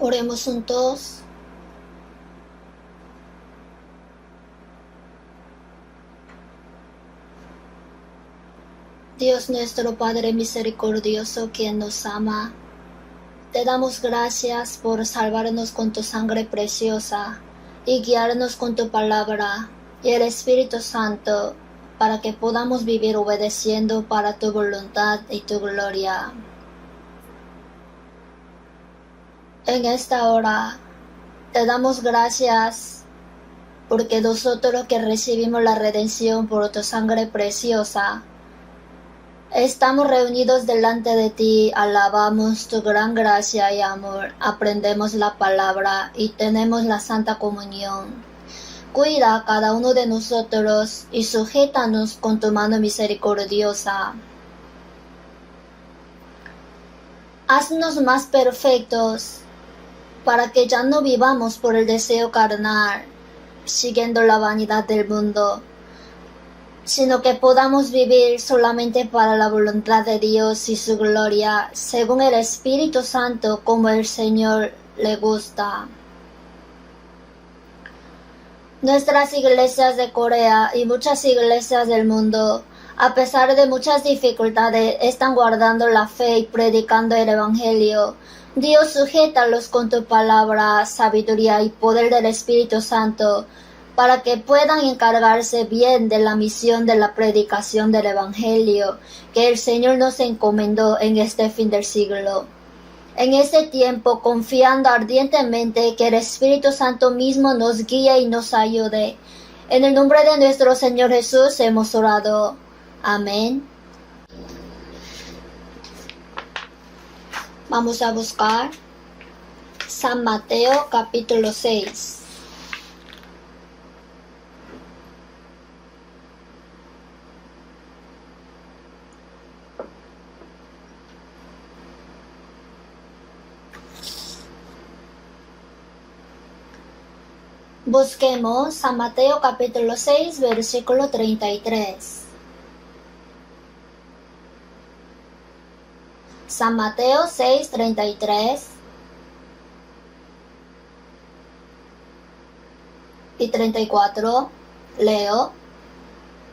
Oremos juntos. Dios nuestro Padre misericordioso, quien nos ama, te damos gracias por salvarnos con tu sangre preciosa y guiarnos con tu palabra y el Espíritu Santo para que podamos vivir obedeciendo para tu voluntad y tu gloria. En esta hora te damos gracias porque nosotros que recibimos la redención por tu sangre preciosa, estamos reunidos delante de ti, alabamos tu gran gracia y amor, aprendemos la palabra y tenemos la santa comunión. Cuida a cada uno de nosotros y sujétanos con tu mano misericordiosa. Haznos más perfectos para que ya no vivamos por el deseo carnal, siguiendo la vanidad del mundo, sino que podamos vivir solamente para la voluntad de Dios y su gloria, según el Espíritu Santo, como el Señor le gusta. Nuestras iglesias de Corea y muchas iglesias del mundo, a pesar de muchas dificultades, están guardando la fe y predicando el Evangelio. Dios, sujétalos con tu palabra, sabiduría y poder del Espíritu Santo, para que puedan encargarse bien de la misión de la predicación del Evangelio que el Señor nos encomendó en este fin del siglo. En este tiempo, confiando ardientemente que el Espíritu Santo mismo nos guíe y nos ayude. En el nombre de nuestro Señor Jesús hemos orado. Amén. Vamos a buscar San Mateo capítulo 6. Busquemos San Mateo capítulo 6, versículo 33. San Mateo 6, 33 y 34. Leo.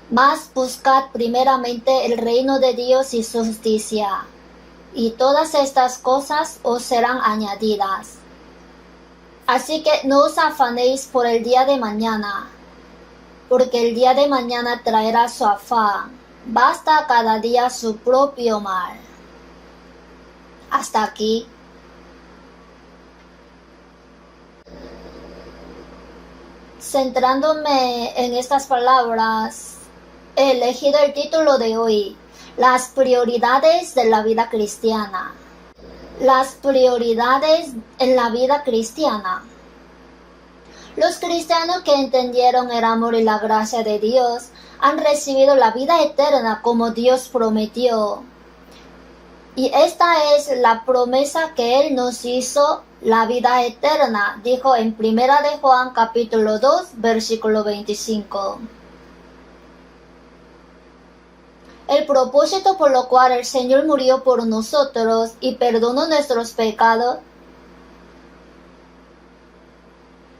Mas buscad primeramente el reino de Dios y su justicia, y todas estas cosas os serán añadidas. Así que no os afanéis por el día de mañana, porque el día de mañana traerá su afán. Basta cada día su propio mal. Hasta aquí. Centrándome en estas palabras, he elegido el título de hoy: Las prioridades de la vida cristiana. Las prioridades en la vida cristiana. Los cristianos que entendieron el amor y la gracia de Dios han recibido la vida eterna como Dios prometió. Y esta es la promesa que Él nos hizo, la vida eterna, dijo en 1 de Juan capítulo 2, versículo 25. El propósito por lo cual el Señor murió por nosotros y perdonó nuestros pecados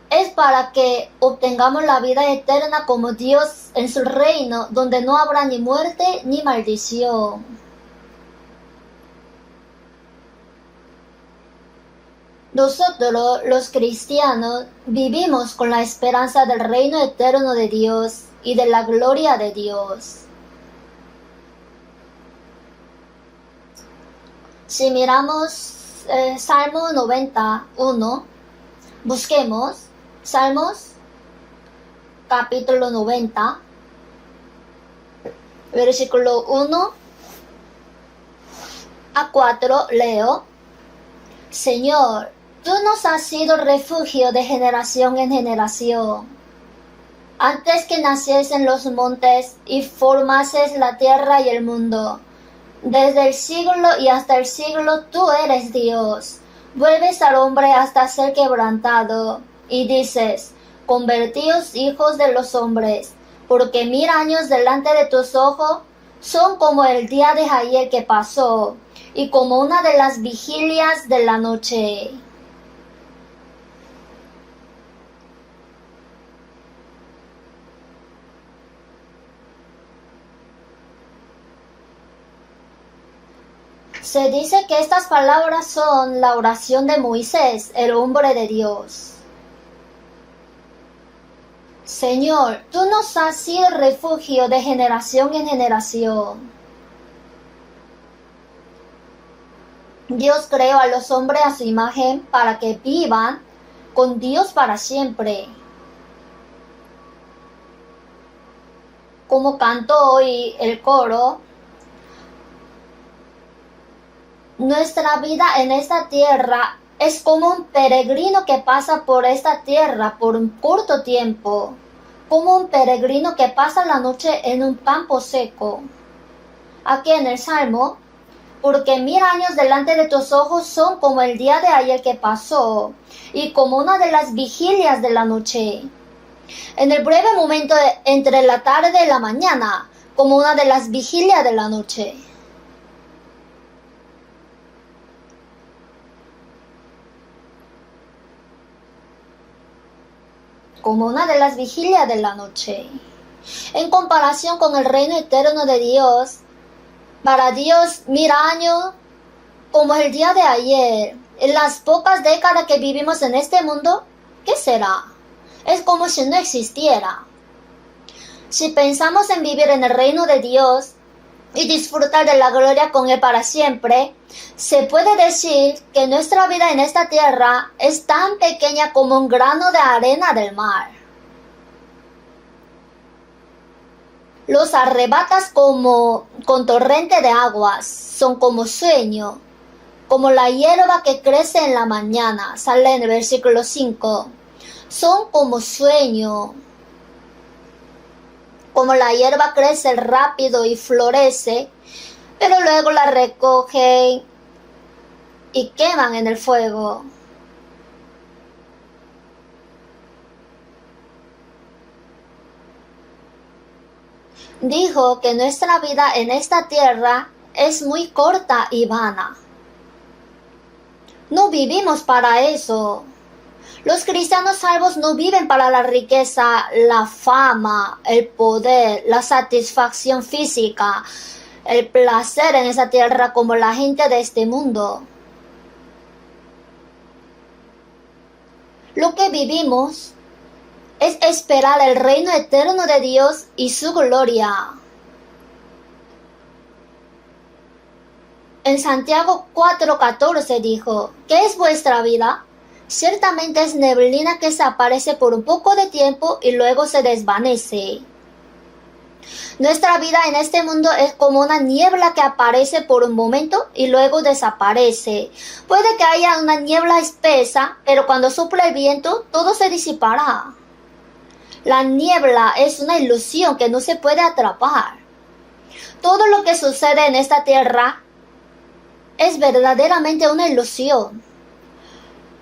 es para que obtengamos la vida eterna como Dios en su reino, donde no habrá ni muerte ni maldición. Nosotros, los cristianos, vivimos con la esperanza del reino eterno de Dios y de la gloria de Dios. Si miramos Salmo 91, busquemos Salmos capítulo 90, versículo 1 a 4, leo. Señor, tú nos has sido refugio de generación en generación. Antes que naciesen los montes y formases la tierra y el mundo, desde el siglo y hasta el siglo tú eres Dios. Vuelves al hombre hasta ser quebrantado, y dices: convertíos hijos de los hombres, porque 1000 años delante de tus ojos son como el día de ayer que pasó, y como una de las vigilias de la noche. Se dice que estas palabras son la oración de Moisés, el hombre de Dios. Señor, tú nos has sido refugio de generación en generación. Dios creó a los hombres a su imagen para que vivan con Dios para siempre. Como cantó hoy el coro, nuestra vida en esta tierra es como un peregrino que pasa por esta tierra por un corto tiempo, como un peregrino que pasa la noche en un campo seco. Aquí en el Salmo, porque 1000 años delante de tus ojos son como el día de ayer que pasó, y como una de las vigilias de la noche. En el breve momento entre la tarde y la mañana, como una de las vigilias de la noche. Como una de las vigilias de la noche. En comparación con el reino eterno de Dios, para Dios 1000 años como el día de ayer. En las pocas décadas que vivimos en este mundo, ¿qué será? Es como si no existiera. Si pensamos en vivir en el reino de Dios y disfrutar de la gloria con Él para siempre, se puede decir que nuestra vida en esta tierra es tan pequeña como un grano de arena del mar. Los arrebatas como con torrente de aguas, son como sueño, como la hierba que crece en la mañana, sale en el versículo 5. Son como sueño, como la hierba crece rápido y florece, pero luego la recogen y queman en el fuego. Dijo que nuestra vida en esta tierra es muy corta y vana. No vivimos para eso. Los cristianos salvos no viven para la riqueza, la fama, el poder, la satisfacción física, el placer en esa tierra como la gente de este mundo. Lo que vivimos es esperar el reino eterno de Dios y su gloria. En Santiago 4:14 dijo, ¿qué es vuestra vida? Ciertamente es neblina que se aparece por un poco de tiempo y luego se desvanece. Nuestra vida en este mundo es como una niebla que aparece por un momento y luego desaparece. Puede que haya una niebla espesa, pero cuando sopla el viento, todo se disipará. La niebla es una ilusión que no se puede atrapar. Todo lo que sucede en esta tierra es verdaderamente una ilusión.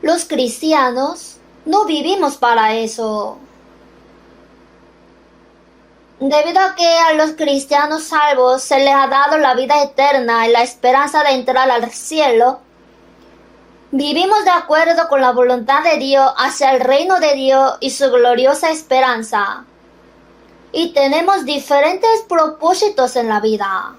Los cristianos no vivimos para eso. Debido a que a los cristianos salvos se les ha dado la vida eterna y la esperanza de entrar al cielo, vivimos de acuerdo con la voluntad de Dios hacia el reino de Dios y su gloriosa esperanza. Y tenemos diferentes propósitos en la vida.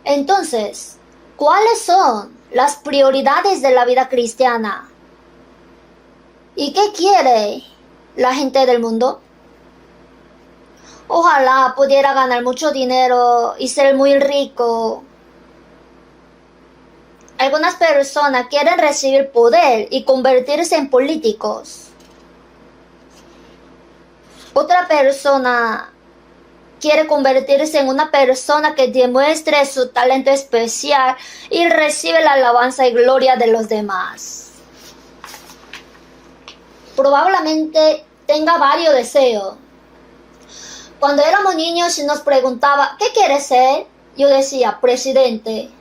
Entonces, ¿cuáles son las prioridades de la vida cristiana? ¿Y qué quiere la gente del mundo? Ojalá pudiera ganar mucho dinero y ser muy rico. Algunas personas quieren recibir poder y convertirse en políticos. Otra persona quiere convertirse en una persona que demuestre su talento especial y recibe la alabanza y gloria de los demás. Probablemente tenga varios deseos. Cuando éramos niños y nos preguntaba, ¿qué quieres ser? Yo decía, presidente.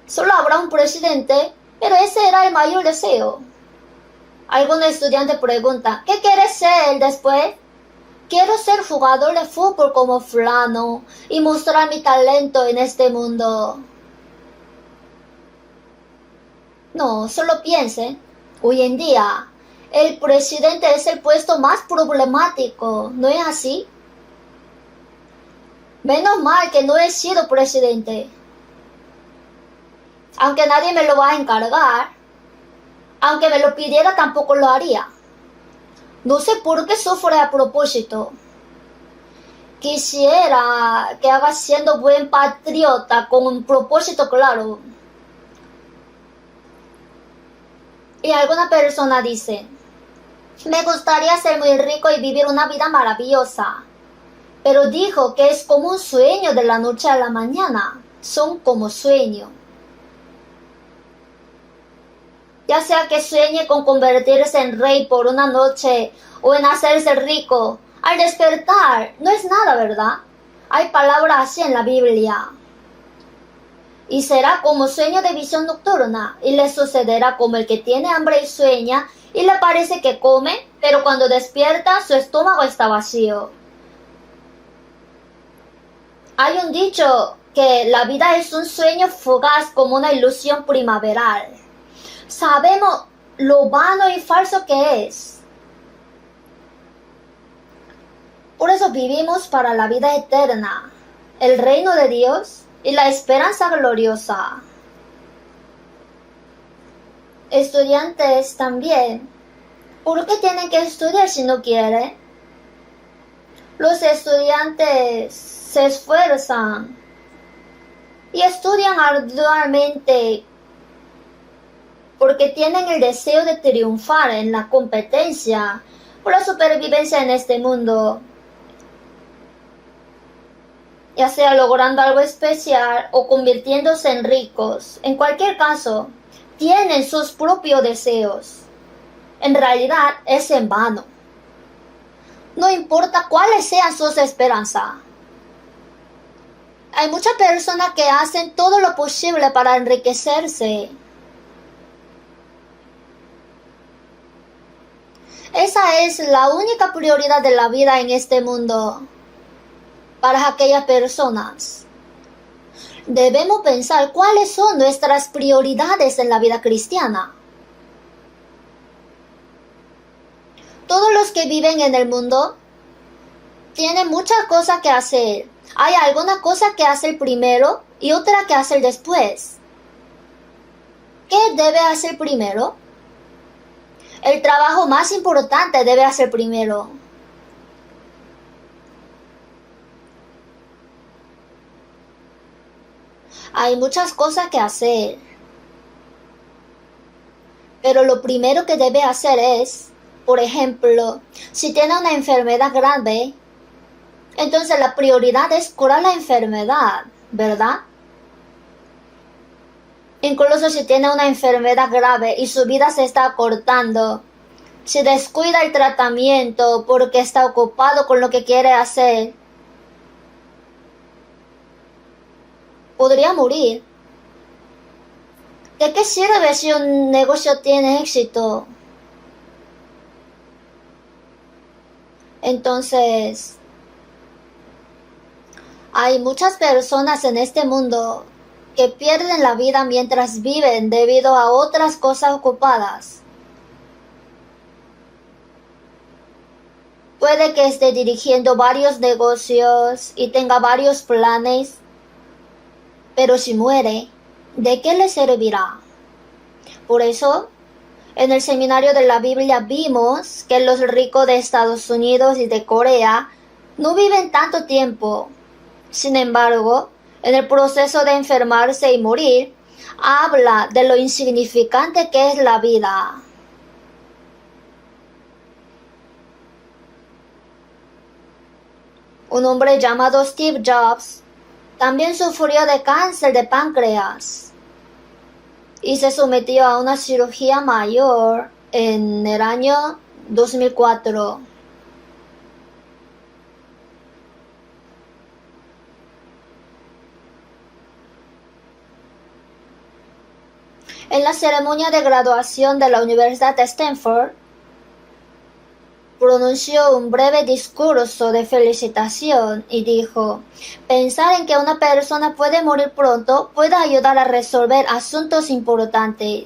Solo habrá un presidente, pero ese era el mayor deseo. Algún estudiante pregunta, ¿qué quieres ser después? Quiero ser jugador de fútbol como fulano y mostrar mi talento en este mundo. No, solo piensen, hoy en día el presidente es el puesto más problemático, ¿no es así? Menos mal que no he sido presidente. Aunque nadie me lo va a encargar, aunque me lo pidiera tampoco lo haría. No sé por qué sufre a propósito. Quisiera que haga siendo buen patriota con un propósito claro. Y alguna persona dice, me gustaría ser muy rico y vivir una vida maravillosa. Pero dijo que es como un sueño de la noche a la mañana. Son como sueño. Ya sea que sueñe con convertirse en rey por una noche o en hacerse rico, al despertar no es nada, ¿verdad? Hay palabras así en la Biblia. Y será como sueño de visión nocturna, y le sucederá como el que tiene hambre y sueña, y le parece que come, pero cuando despierta su estómago está vacío. Hay un dicho que la vida es un sueño fugaz como una ilusión primaveral. Sabemos lo vano y falso que es. Por eso vivimos para la vida eterna, el reino de Dios y la esperanza gloriosa. Estudiantes también. ¿Por qué tienen que estudiar si no quieren? Los estudiantes se esfuerzan y estudian arduamente porque tienen el deseo de triunfar en la competencia por la supervivencia en este mundo, ya sea logrando algo especial o convirtiéndose en ricos. En cualquier caso, tienen sus propios deseos. En realidad es en vano. No importa cuáles sean sus esperanzas. Hay muchas personas que hacen todo lo posible para enriquecerse. Esa es la única prioridad de la vida en este mundo para aquellas personas. Debemos pensar cuáles son nuestras prioridades en la vida cristiana. Todos los que viven en el mundo tienen muchas cosas que hacer. Hay alguna cosa que hacer primero y otra que hacer después. ¿Qué debe hacer primero? El trabajo más importante debe hacer primero. Hay muchas cosas que hacer. Pero lo primero que debe hacer es, por ejemplo, si tiene una enfermedad grave, entonces la prioridad es curar la enfermedad, ¿verdad? Incluso si tiene una enfermedad grave y su vida se está acortando, si descuida el tratamiento porque está ocupado con lo que quiere hacer, podría morir. ¿De qué sirve si un negocio tiene éxito? Entonces, hay muchas personas en este mundo que pierden la vida mientras viven debido a otras cosas ocupadas. Puede que esté dirigiendo varios negocios y tenga varios planes, pero si muere, ¿de qué le servirá? Por eso, en el seminario de la Biblia vimos que los ricos de Estados Unidos y de Corea no viven tanto tiempo. Sin embargo, en el proceso de enfermarse y morir, habla de lo insignificante que es la vida. Un hombre llamado Steve Jobs también sufrió de cáncer de páncreas y se sometió a una cirugía mayor en el año 2004. En la ceremonia de graduación de la Universidad de Stanford, pronunció un breve discurso de felicitación y dijo, pensar en que una persona puede morir pronto puede ayudar a resolver asuntos importantes.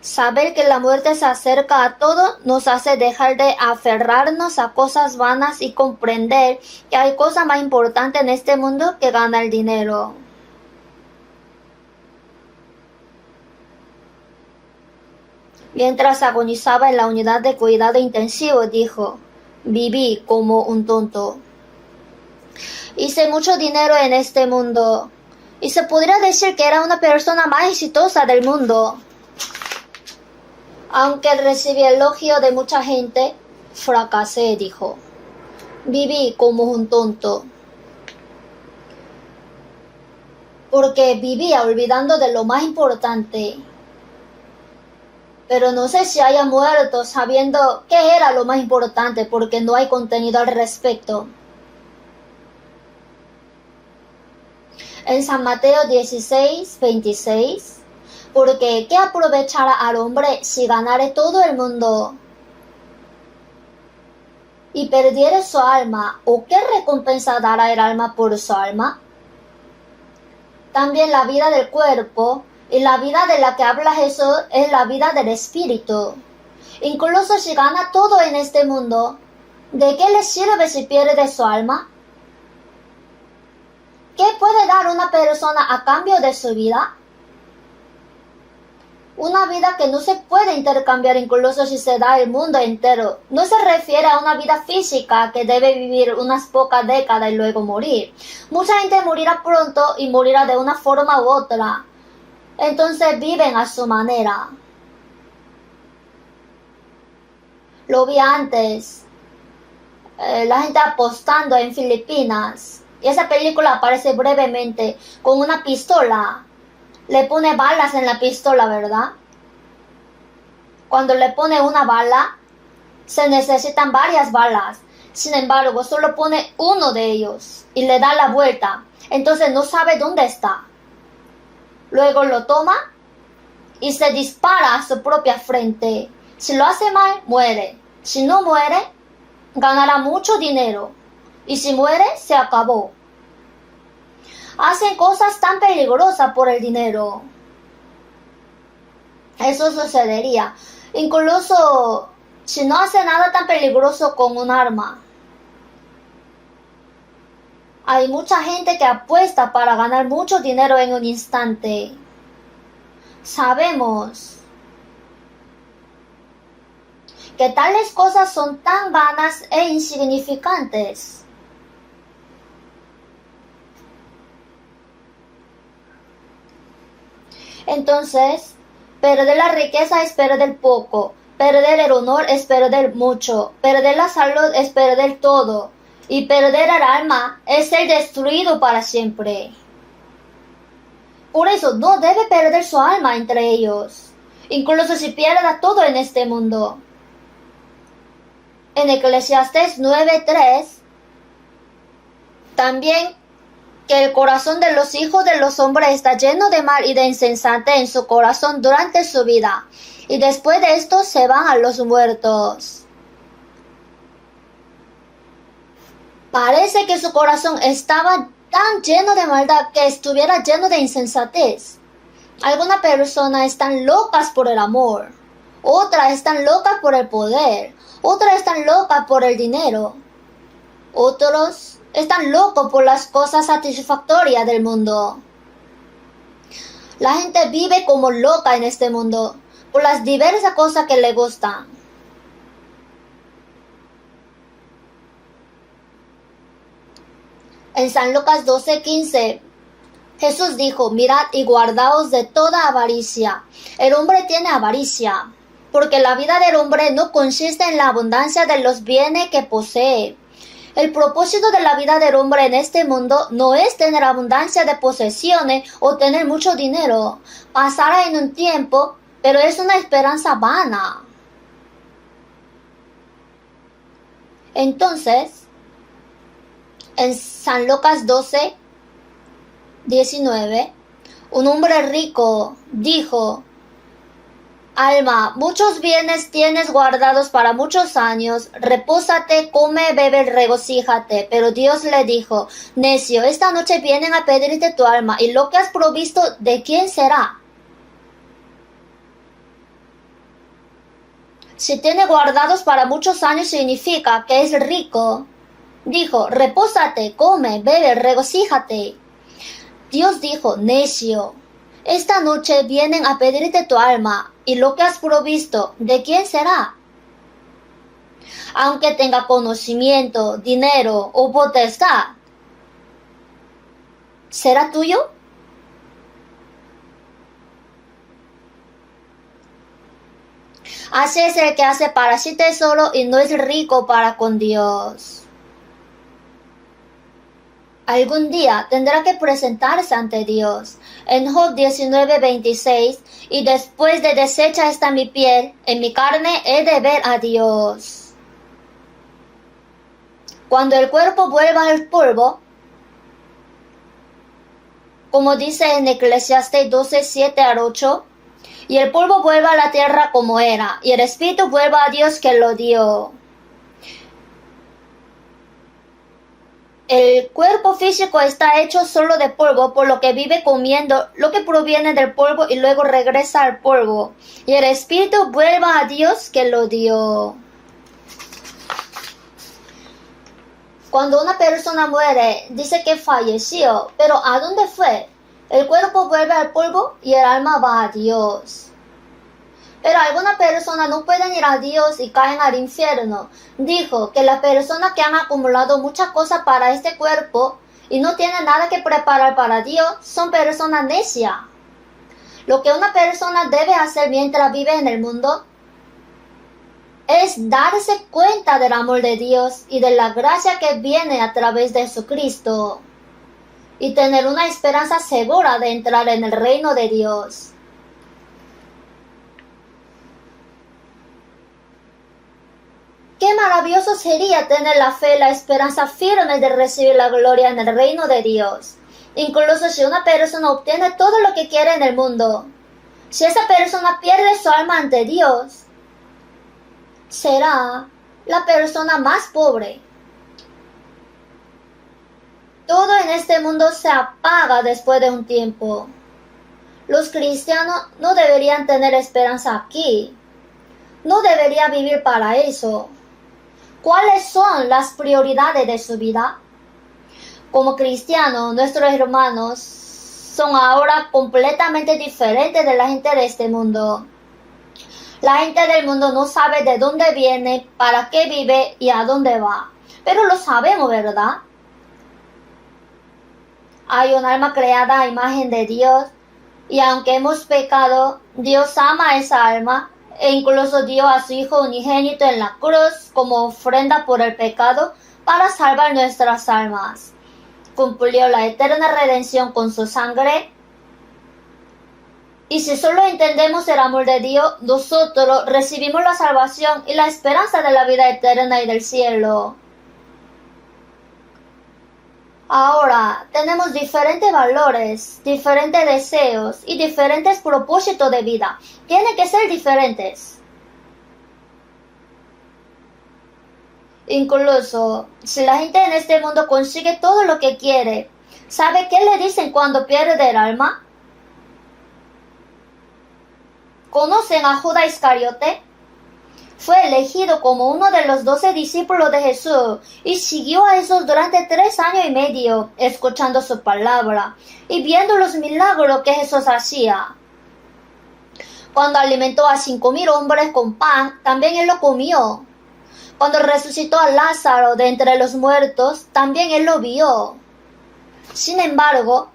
Saber que la muerte se acerca a todo nos hace dejar de aferrarnos a cosas vanas y comprender que hay cosa más importante en este mundo que ganar dinero. Mientras agonizaba en la unidad de cuidado intensivo, dijo: viví como un tonto. Hice mucho dinero en este mundo y se podría decir que era una persona más exitosa del mundo. Aunque recibí elogio de mucha gente, fracasé, dijo. Viví como un tonto. Porque vivía olvidando de lo más importante. Pero no sé si haya muerto sabiendo qué era lo más importante porque no hay contenido al respecto. En San Mateo 16:26, porque ¿qué aprovechará al hombre si ganare todo el mundo y perdiere su alma? ¿O qué recompensa dará el alma por su alma? También la vida del cuerpo y la vida de la que habla Jesús es la vida del espíritu. Incluso si gana todo en este mundo, ¿de qué le sirve si pierde su alma? ¿Qué puede dar una persona a cambio de su vida? Una vida que no se puede intercambiar incluso si se da el mundo entero. No se refiere a una vida física que debe vivir unas pocas décadas y luego morir. Mucha gente morirá pronto y morirá de una forma u otra. Entonces viven a su manera. Lo vi antes. La gente apostando en Filipinas. Y esa película aparece brevemente con una pistola. Le pone balas en la pistola, ¿verdad? Cuando le pone una bala, se necesitan varias balas. Sin embargo, solo pone uno de ellos y le da la vuelta. Entonces no sabe dónde está. Luego lo toma y se dispara a su propia frente. Si lo hace mal, muere. Si no muere, ganará mucho dinero. Y si muere, se acabó. Hacen cosas tan peligrosas por el dinero. Eso sucedería. Incluso si no hace nada tan peligroso con un arma. Hay mucha gente que apuesta para ganar mucho dinero en un instante. Sabemos que tales cosas son tan vanas e insignificantes. Entonces, perder la riqueza es perder poco, perder el honor es perder mucho, perder la salud es perder todo, y perder el alma es ser destruido para siempre. Por eso no debe perder su alma entre ellos, incluso si pierda todo en este mundo. En Eclesiastés 9:3, también que el corazón de los hijos de los hombres está lleno de mal y de insensatez en su corazón durante su vida, y después de esto se van a los muertos. Parece que su corazón estaba tan lleno de maldad que estuviera lleno de insensatez. Algunas personas están locas por el amor, otras están locas por el poder, otras están locas por el dinero, otros están locos por las cosas satisfactorias del mundo. La gente vive como loca en este mundo por las diversas cosas que le gustan. En San Lucas 12:15, Jesús dijo: mirad y guardaos de toda avaricia. El hombre tiene avaricia, porque la vida del hombre no consiste en la abundancia de los bienes que posee. El propósito de la vida del hombre en este mundo no es tener abundancia de posesiones o tener mucho dinero. Pasará en un tiempo, pero es una esperanza vana. Entonces, en San Lucas 12:19, un hombre rico dijo: alma, muchos bienes tienes guardados para muchos años, repósate, come, bebe, regocíjate. Pero Dios le dijo: necio, esta noche vienen a pedirte tu alma, y lo que has provisto, ¿de quién será? Si tiene guardados para muchos años significa que es rico. Dijo, repósate, come, bebe, regocíjate. Dios dijo, necio, esta noche vienen a pedirte tu alma, y lo que has provisto, ¿de quién será? Aunque tenga conocimiento, dinero o potestad, ¿será tuyo? Así es el que hace para sí tesoro y no es rico para con Dios. Algún día tendrá que presentarse ante Dios. En Job 19:26, y después de deshecha está mi piel, en mi carne he de ver a Dios. Cuando el cuerpo vuelva al polvo, como dice en Eclesiastés 12:7-8, y el polvo vuelva a la tierra como era, y el espíritu vuelva a Dios que lo dio. El cuerpo físico está hecho solo de polvo, por lo que vive comiendo lo que proviene del polvo y luego regresa al polvo. Y el espíritu vuelva a Dios que lo dio. Cuando una persona muere, dice que falleció, pero ¿a dónde fue? El cuerpo vuelve al polvo y el alma va a Dios. Pero algunas personas no pueden ir a Dios y caen al infierno. Dijo que las personas que han acumulado muchas cosas para este cuerpo y no tienen nada que preparar para Dios son personas necias. Lo que una persona debe hacer mientras vive en el mundo es darse cuenta del amor de Dios y de la gracia que viene a través de Jesucristo y tener una esperanza segura de entrar en el reino de Dios. Qué maravilloso sería tener la fe y la esperanza firme de recibir la gloria en el reino de Dios. Incluso si una persona obtiene todo lo que quiere en el mundo, si esa persona pierde su alma ante Dios, será la persona más pobre. Todo en este mundo se apaga después de un tiempo. Los cristianos no deberían tener esperanza aquí. No deberían vivir para eso. ¿Cuáles son las prioridades de su vida? Como cristianos, nuestros hermanos son ahora completamente diferentes de la gente de este mundo. La gente del mundo no sabe de dónde viene, para qué vive y a dónde va. Pero lo sabemos, ¿verdad? Hay un alma creada a imagen de Dios y aunque hemos pecado, Dios ama a esa alma. E incluso dio a su Hijo unigénito en la cruz como ofrenda por el pecado para salvar nuestras almas. Cumplió la eterna redención con su sangre. Y si solo entendemos el amor de Dios, nosotros recibimos la salvación y la esperanza de la vida eterna y del cielo. Ahora, tenemos diferentes valores, diferentes deseos y diferentes propósitos de vida. Tienen que ser diferentes. Incluso, si la gente en este mundo consigue todo lo que quiere, ¿sabe qué le dicen cuando pierde el alma? ¿Conocen a Judas Iscariote? Fue elegido como uno de los 12 discípulos de Jesús y siguió a Jesús durante 3 años y medio, escuchando su palabra y viendo los milagros que Jesús hacía. Cuando alimentó a 5,000 hombres con pan, también él lo comió. Cuando resucitó a Lázaro de entre los muertos, también él lo vio. Sin embargo,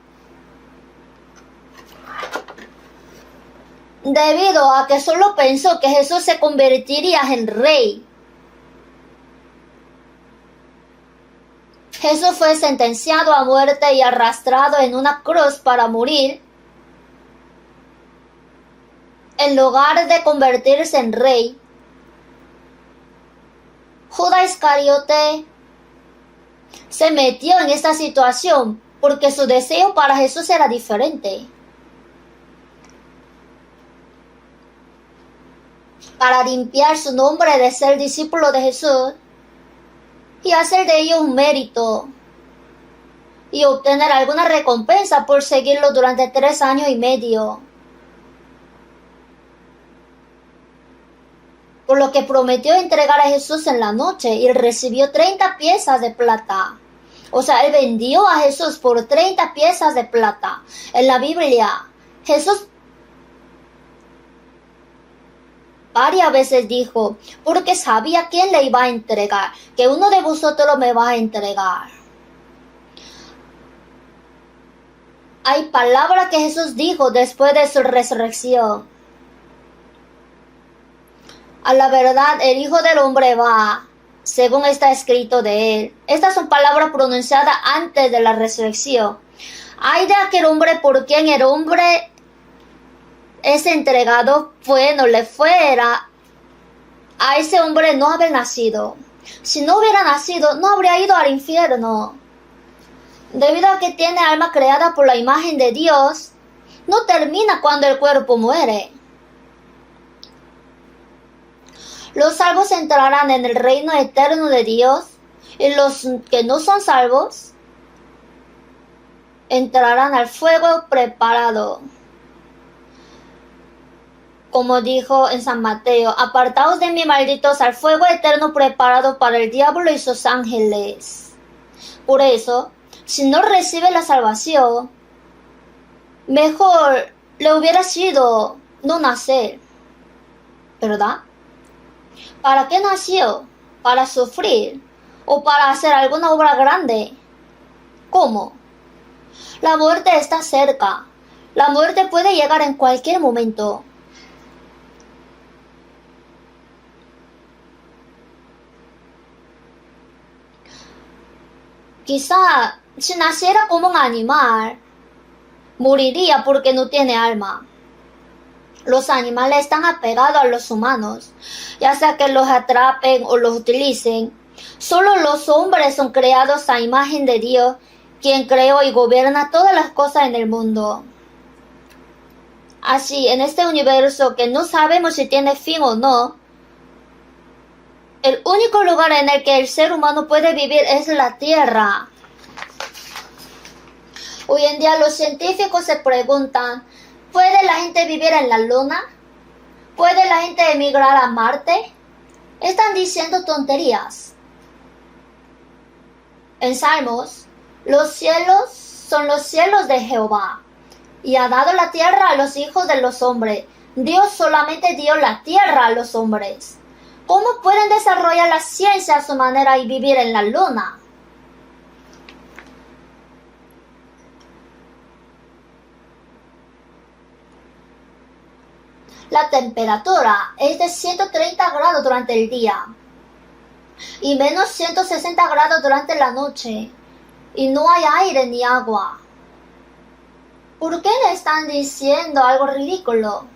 debido a que solo pensó que Jesús se convertiría en rey, Jesús fue sentenciado a muerte y arrastrado en una cruz para morir, en lugar de convertirse en rey. Judas Iscariote se metió en esta situación porque su deseo para Jesús era diferente. Para limpiar su nombre de ser discípulo de Jesús y hacer de ello un mérito y obtener alguna recompensa por seguirlo durante 3 años y medio. por lo que prometió entregar a Jesús en la noche y recibió 30 piezas de plata. O sea, él vendió a Jesús por 30 piezas de plata. En la Biblia, Jesús varias veces dijo, porque sabía quién le iba a entregar, que uno de vosotros me va a entregar. Hay palabras que Jesús dijo después de su resurrección. A la verdad, el Hijo del Hombre va, según está escrito de él. Estas son palabras pronunciadas antes de la resurrección. Ay de aquel hombre por quien el hombre es entregado, bueno, le fuera a ese hombre no haber nacido. Si no hubiera nacido, no habría ido al infierno. Debido a que tiene alma creada por la imagen de Dios, no termina cuando el cuerpo muere. Los salvos entrarán en el reino eterno de Dios y los que no son salvos entrarán al fuego preparado. Como dijo en San Mateo, apartaos de mí, malditos, al fuego eterno preparado para el diablo y sus ángeles. Por eso, si no recibe la salvación, mejor le hubiera sido no nacer, ¿verdad? ¿Para qué nació? ¿Para sufrir? ¿O para hacer alguna obra grande? ¿Cómo? La muerte está cerca. La muerte puede llegar en cualquier momento. Quizá si naciera como un animal, moriría porque no tiene alma. Los animales están apegados a los humanos, ya sea que los atrapen o los utilicen. Solo los hombres son creados a imagen de Dios, quien creó y gobierna todas las cosas en el mundo. Así, en este universo que no sabemos si tiene fin o no, el único lugar en el que el ser humano puede vivir es la Tierra. Hoy en día los científicos se preguntan, ¿puede la gente vivir en la Luna? ¿Puede la gente emigrar a Marte? Están diciendo tonterías. En Salmos, los cielos son los cielos de Jehová, y ha dado la tierra a los hijos de los hombres. Dios solamente dio la tierra a los hombres. ¿Cómo pueden desarrollar la ciencia a su manera y vivir en la Luna? La temperatura es de 130 grados durante el día y menos 160 grados durante la noche, y no hay aire ni agua. ¿Por qué le están diciendo algo ridículo?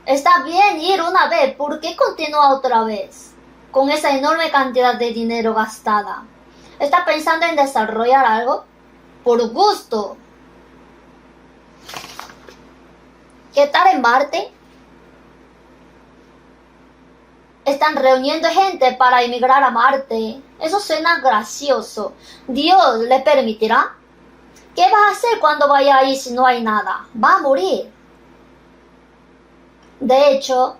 Está bien ir una vez, ¿por qué continúa otra vez? Con esa enorme cantidad de dinero gastada. ¿Está pensando en desarrollar algo? Por gusto. ¿Qué tal en Marte? Están reuniendo gente para emigrar a Marte. Eso suena gracioso. ¿Dios le permitirá? ¿Qué va a hacer cuando vaya ahí si no hay nada? Va a morir. De hecho,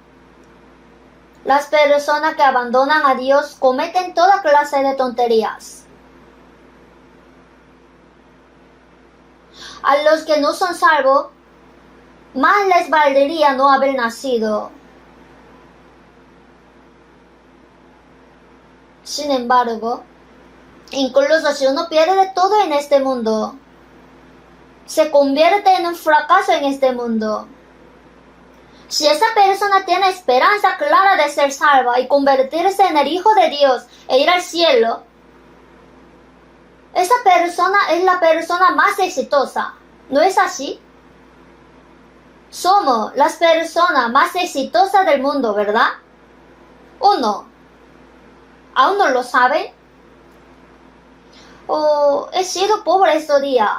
las personas que abandonan a Dios cometen toda clase de tonterías. A los que no son salvos, más les valdría no haber nacido. Sin embargo, incluso si uno pierde todo en este mundo, se convierte en un fracaso en este mundo. Si esa persona tiene esperanza clara de ser salva y convertirse en el Hijo de Dios e ir al cielo, esa persona es la persona más exitosa. ¿No es así? Somos las personas más exitosas del mundo, ¿verdad? ¿O no? ¿Aún no lo saben? Oh, he sido pobre estos días.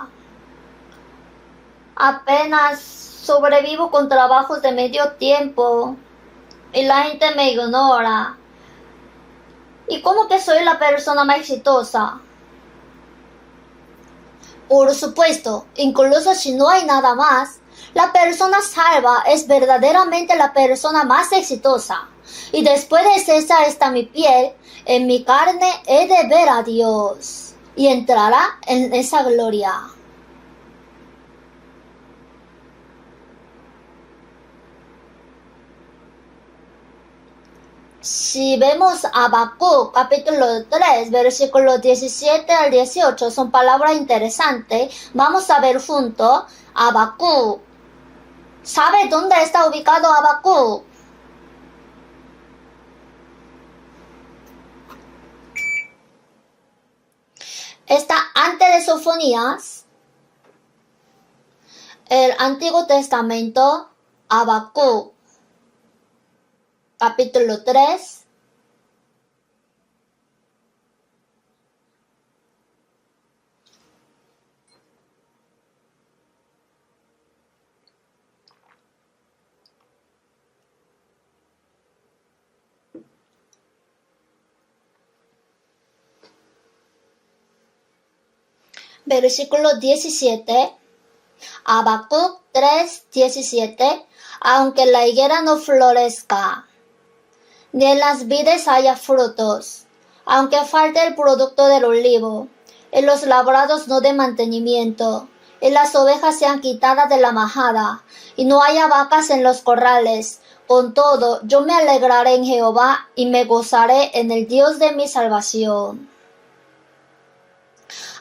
Apenas sobrevivo con trabajos de medio tiempo y la gente me ignora. ¿Y cómo que soy la persona más exitosa? Por supuesto, incluso si no hay nada más, la persona salva es verdaderamente la persona más exitosa. Y después de cesar esta mi piel, en mi carne he de ver a Dios, y entrará en esa gloria. Si vemos Habacuc, capítulo 3, versículos 17 al 18, son palabras interesantes. Vamos a ver juntos Habacuc. ¿Sabe dónde está ubicado Habacuc? Está antes de Sofonías, el Antiguo Testamento, Habacuc, capítulo 3. Versículo 17, Habacuc 3:17, aunque la higuera no florezca, ni en las vides haya frutos, aunque falte el producto del olivo, y los labrados no de mantenimiento, y las ovejas sean quitadas de la majada, y no haya vacas en los corrales, con todo yo me alegraré en Jehová, y me gozaré en el Dios de mi salvación.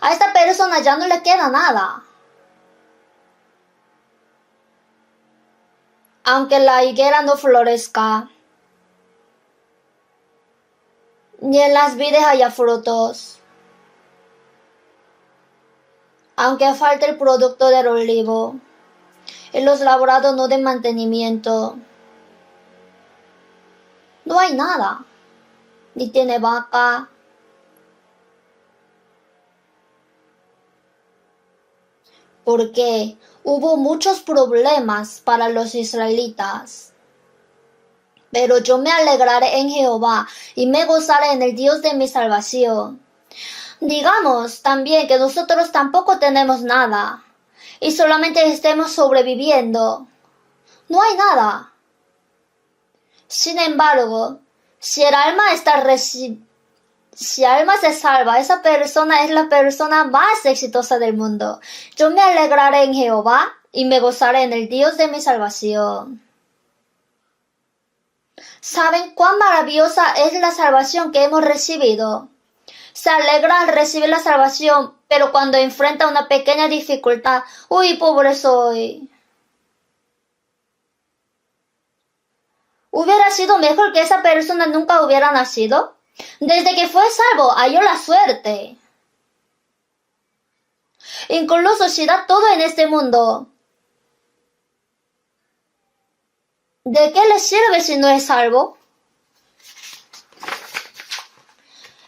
A esta persona ya no le queda nada. Aunque la higuera no florezca, ni en las vides haya frutos, aunque falte el producto del olivo, y los labrados no de mantenimiento, no hay nada, ni tiene vaca, porque hubo muchos problemas para los israelitas. Pero yo me alegraré en Jehová y me gozaré en el Dios de mi salvación. Digamos también que nosotros tampoco tenemos nada y solamente estemos sobreviviendo. No hay nada. Sin embargo, si el alma se salva, esa persona es la persona más exitosa del mundo. Yo me alegraré en Jehová y me gozaré en el Dios de mi salvación. ¿Saben cuán maravillosa es la salvación que hemos recibido? Se alegra al recibir la salvación, pero cuando enfrenta una pequeña dificultad, ¡uy, pobre soy! ¿Hubiera sido mejor que esa persona nunca hubiera nacido? Desde que fue salvo, halló la suerte. Incluso si da todo en este mundo, ¿de qué le sirve si no es salvo?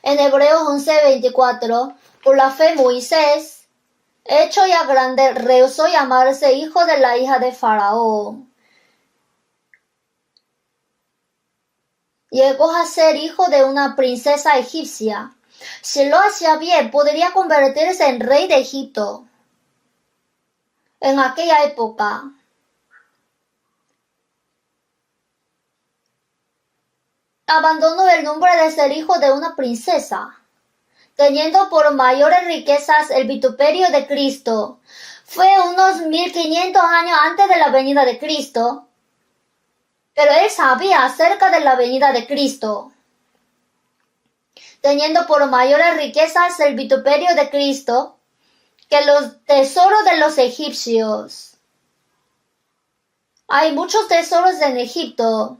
En Hebreos 11:24, por la fe Moisés, hecho ya grande, rehusó llamarse hijo de la hija de Faraón. Llegó a ser hijo de una princesa egipcia. Si lo hacía bien, podría convertirse en rey de Egipto. En aquella época, abandonó el nombre de ser hijo de una princesa, teniendo por mayores riquezas el vituperio de Cristo. Fue unos 1500 años antes de la venida de Cristo, pero él sabía acerca de la venida de Cristo. Teniendo por mayores riquezas el vituperio de Cristo que los tesoros de los egipcios. Hay muchos tesoros en Egipto.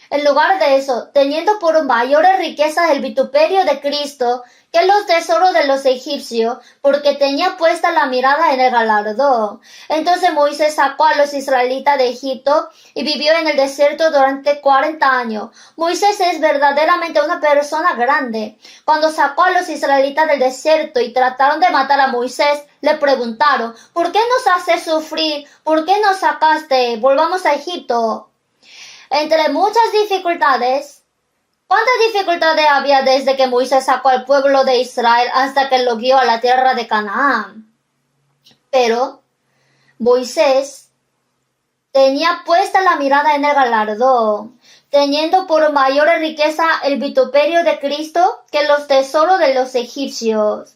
En lugar de eso, teniendo por mayores riquezas el vituperio de Cristo que los tesoros de los egipcios, porque tenía puesta la mirada en el galardón. Entonces Moisés sacó a los israelitas de Egipto y vivió en el desierto durante 40 años. Moisés es verdaderamente una persona grande. Cuando sacó a los israelitas del desierto y trataron de matar a Moisés, le preguntaron, ¿por qué nos haces sufrir? ¿Por qué nos sacaste? Volvamos a Egipto. Entre muchas dificultades, ¿cuántas dificultades había desde que Moisés sacó al pueblo de Israel hasta que lo guió a la tierra de Canaán? Pero Moisés tenía puesta la mirada en el galardón. teniendo por mayor riqueza el vituperio de Cristo que los tesoros de los egipcios.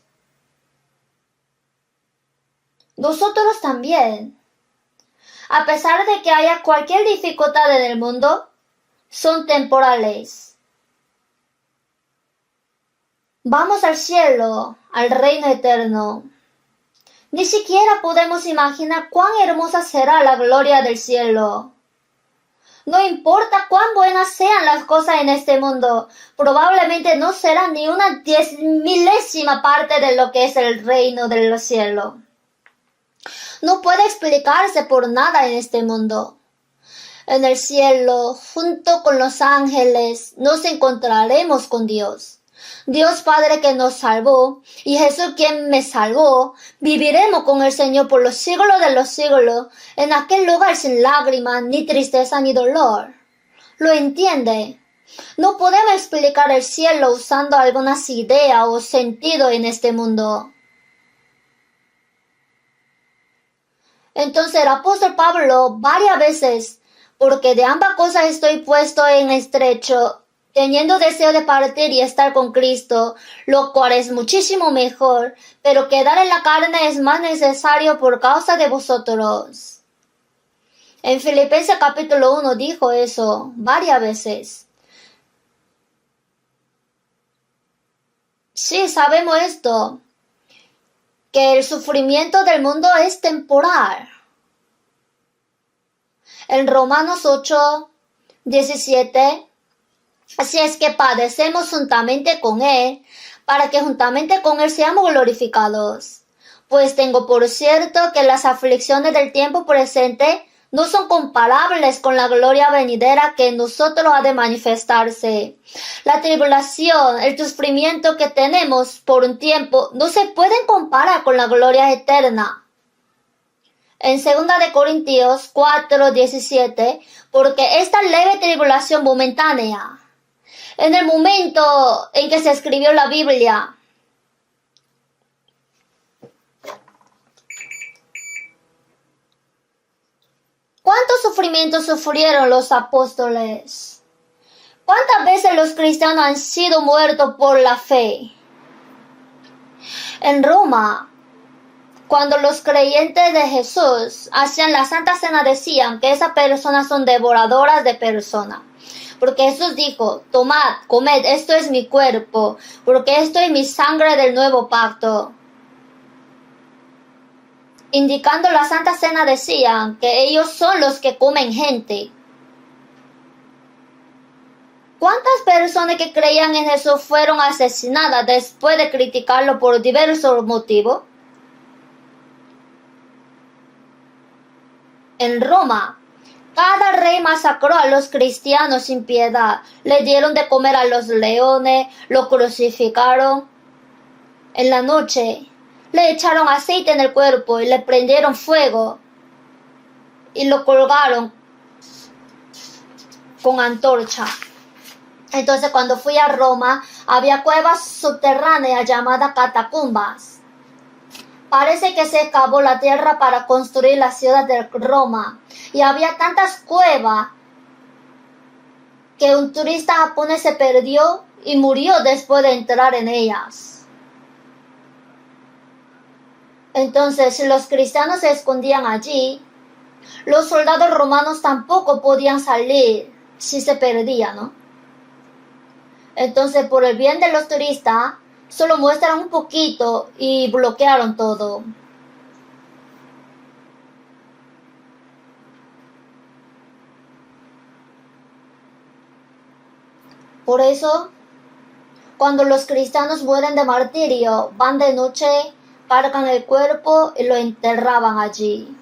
Nosotros también, a pesar de que haya cualquier dificultad en el mundo, son temporales. Vamos al cielo, al reino eterno. Ni siquiera podemos imaginar cuán hermosa será la gloria del cielo. No importa cuán buenas sean las cosas en este mundo, probablemente no será ni una 10,000ª parte de lo que es el reino del cielo. No puede explicarse por nada en este mundo. En el cielo, junto con los ángeles, nos encontraremos con Dios. Dios Padre que nos salvó, y Jesús quien me salvó, viviremos con el Señor por los siglos de los siglos, en aquel lugar sin lágrimas, ni tristeza, ni dolor. ¿Lo entiende? No podemos explicar el cielo usando algunas ideas o sentido en este mundo. Entonces el apóstol Pablo varias veces, porque de ambas cosas estoy puesto en estrecho, teniendo deseo de partir y estar con Cristo, lo cual es muchísimo mejor, pero quedar en la carne es más necesario por causa de vosotros. En Filipenses capítulo 1 dijo eso varias veces. Sí, sabemos esto, que el sufrimiento del mundo es temporal. En Romanos 8:17, así es que padecemos juntamente con Él, para que juntamente con Él seamos glorificados. Pues tengo por cierto que las aflicciones del tiempo presente no son comparables con la gloria venidera que en nosotros ha de manifestarse. La tribulación, el sufrimiento que tenemos por un tiempo no se pueden comparar con la gloria eterna. En 2 Corintios 4:17, porque esta leve tribulación momentánea, en el momento en que se escribió la Biblia, ¿cuántos sufrimientos sufrieron los apóstoles? ¿Cuántas veces los cristianos han sido muertos por la fe? En Roma, cuando los creyentes de Jesús hacían la Santa Cena, decían que esas personas son devoradoras de personas. Porque Jesús dijo, tomad, comed, esto es mi cuerpo, porque esto es mi sangre del nuevo pacto. Indicando la Santa Cena decían que ellos son los que comen gente. ¿Cuántas personas que creían en Jesús fueron asesinadas después de criticarlo por diversos motivos? En Roma, cada rey masacró a los cristianos sin piedad. Le dieron de comer a los leones, lo crucificaron. En la noche, le echaron aceite en el cuerpo y le prendieron fuego y lo colgaron con antorcha. Entonces, cuando fui a Roma, había cuevas subterráneas llamadas catacumbas. Parece que se cavó la tierra para construir la ciudad de Roma. Y había tantas cuevas que un turista japonés se perdió y murió después de entrar en ellas. Entonces, si los cristianos se escondían allí, los soldados romanos tampoco podían salir si se perdían, ¿no? Entonces, por el bien de los turistas, solo muestran un poquito y bloquearon todo. Por eso, cuando los cristianos mueren de martirio, van de noche, cargan el cuerpo y lo enterraban allí.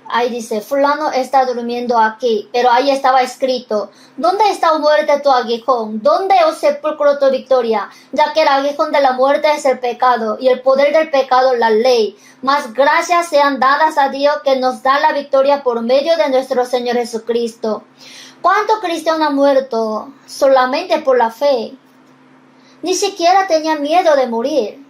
Ahí dice, fulano está durmiendo aquí, pero ahí estaba escrito, ¿dónde está, oh muerte, tu aguijón? ¿Dónde, oh sepulcro, tu victoria? Ya que el aguijón de la muerte es el pecado, y el poder del pecado la ley. Mas gracias sean dadas a Dios que nos da la victoria por medio de nuestro Señor Jesucristo. ¿Cuántos cristianos han muerto solamente por la fe? Ni siquiera tenían miedo de morir.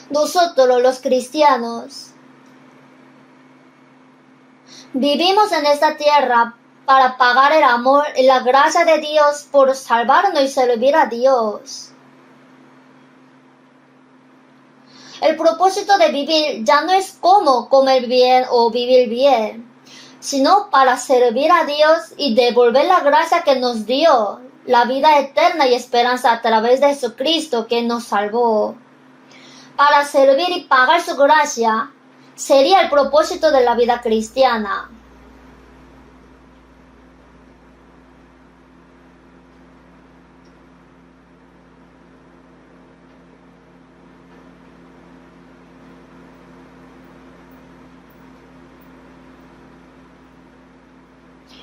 Nosotros los cristianos Vivimos en esta tierra para pagar el amor y la gracia de Dios por salvarnos y servir a Dios. El propósito de vivir ya no es cómo comer bien o vivir bien, sino para servir a Dios y devolver la gracia que nos dio, la vida eterna y esperanza a través de Jesucristo que nos salvó. Para servir y pagar su gracia sería el propósito de la vida cristiana.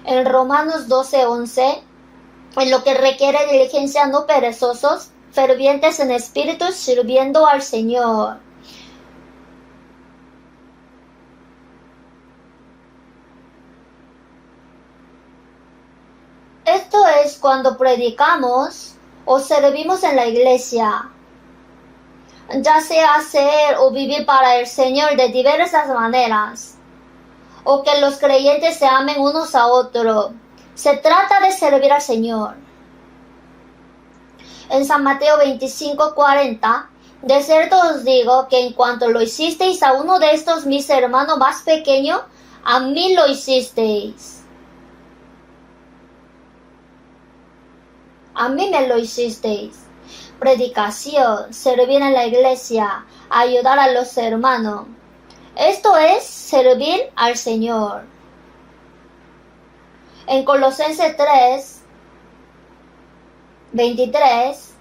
En Romanos 12:11, en lo que requiere diligencia, no perezosos, fervientes en espíritu, sirviendo al Señor. Esto es cuando predicamos o servimos en la iglesia, ya sea hacer o vivir para el Señor de diversas maneras, o que los creyentes se amen unos a otros. Se trata de servir al Señor. En San Mateo 25:40, de cierto os digo que en cuanto lo hicisteis a uno de estos mis hermanos más pequeños, a mí lo hicisteis. A mí me lo hicisteis. Predicación, servir en la iglesia, ayudar a los hermanos. Esto es servir al Señor. En Colosenses 3:23,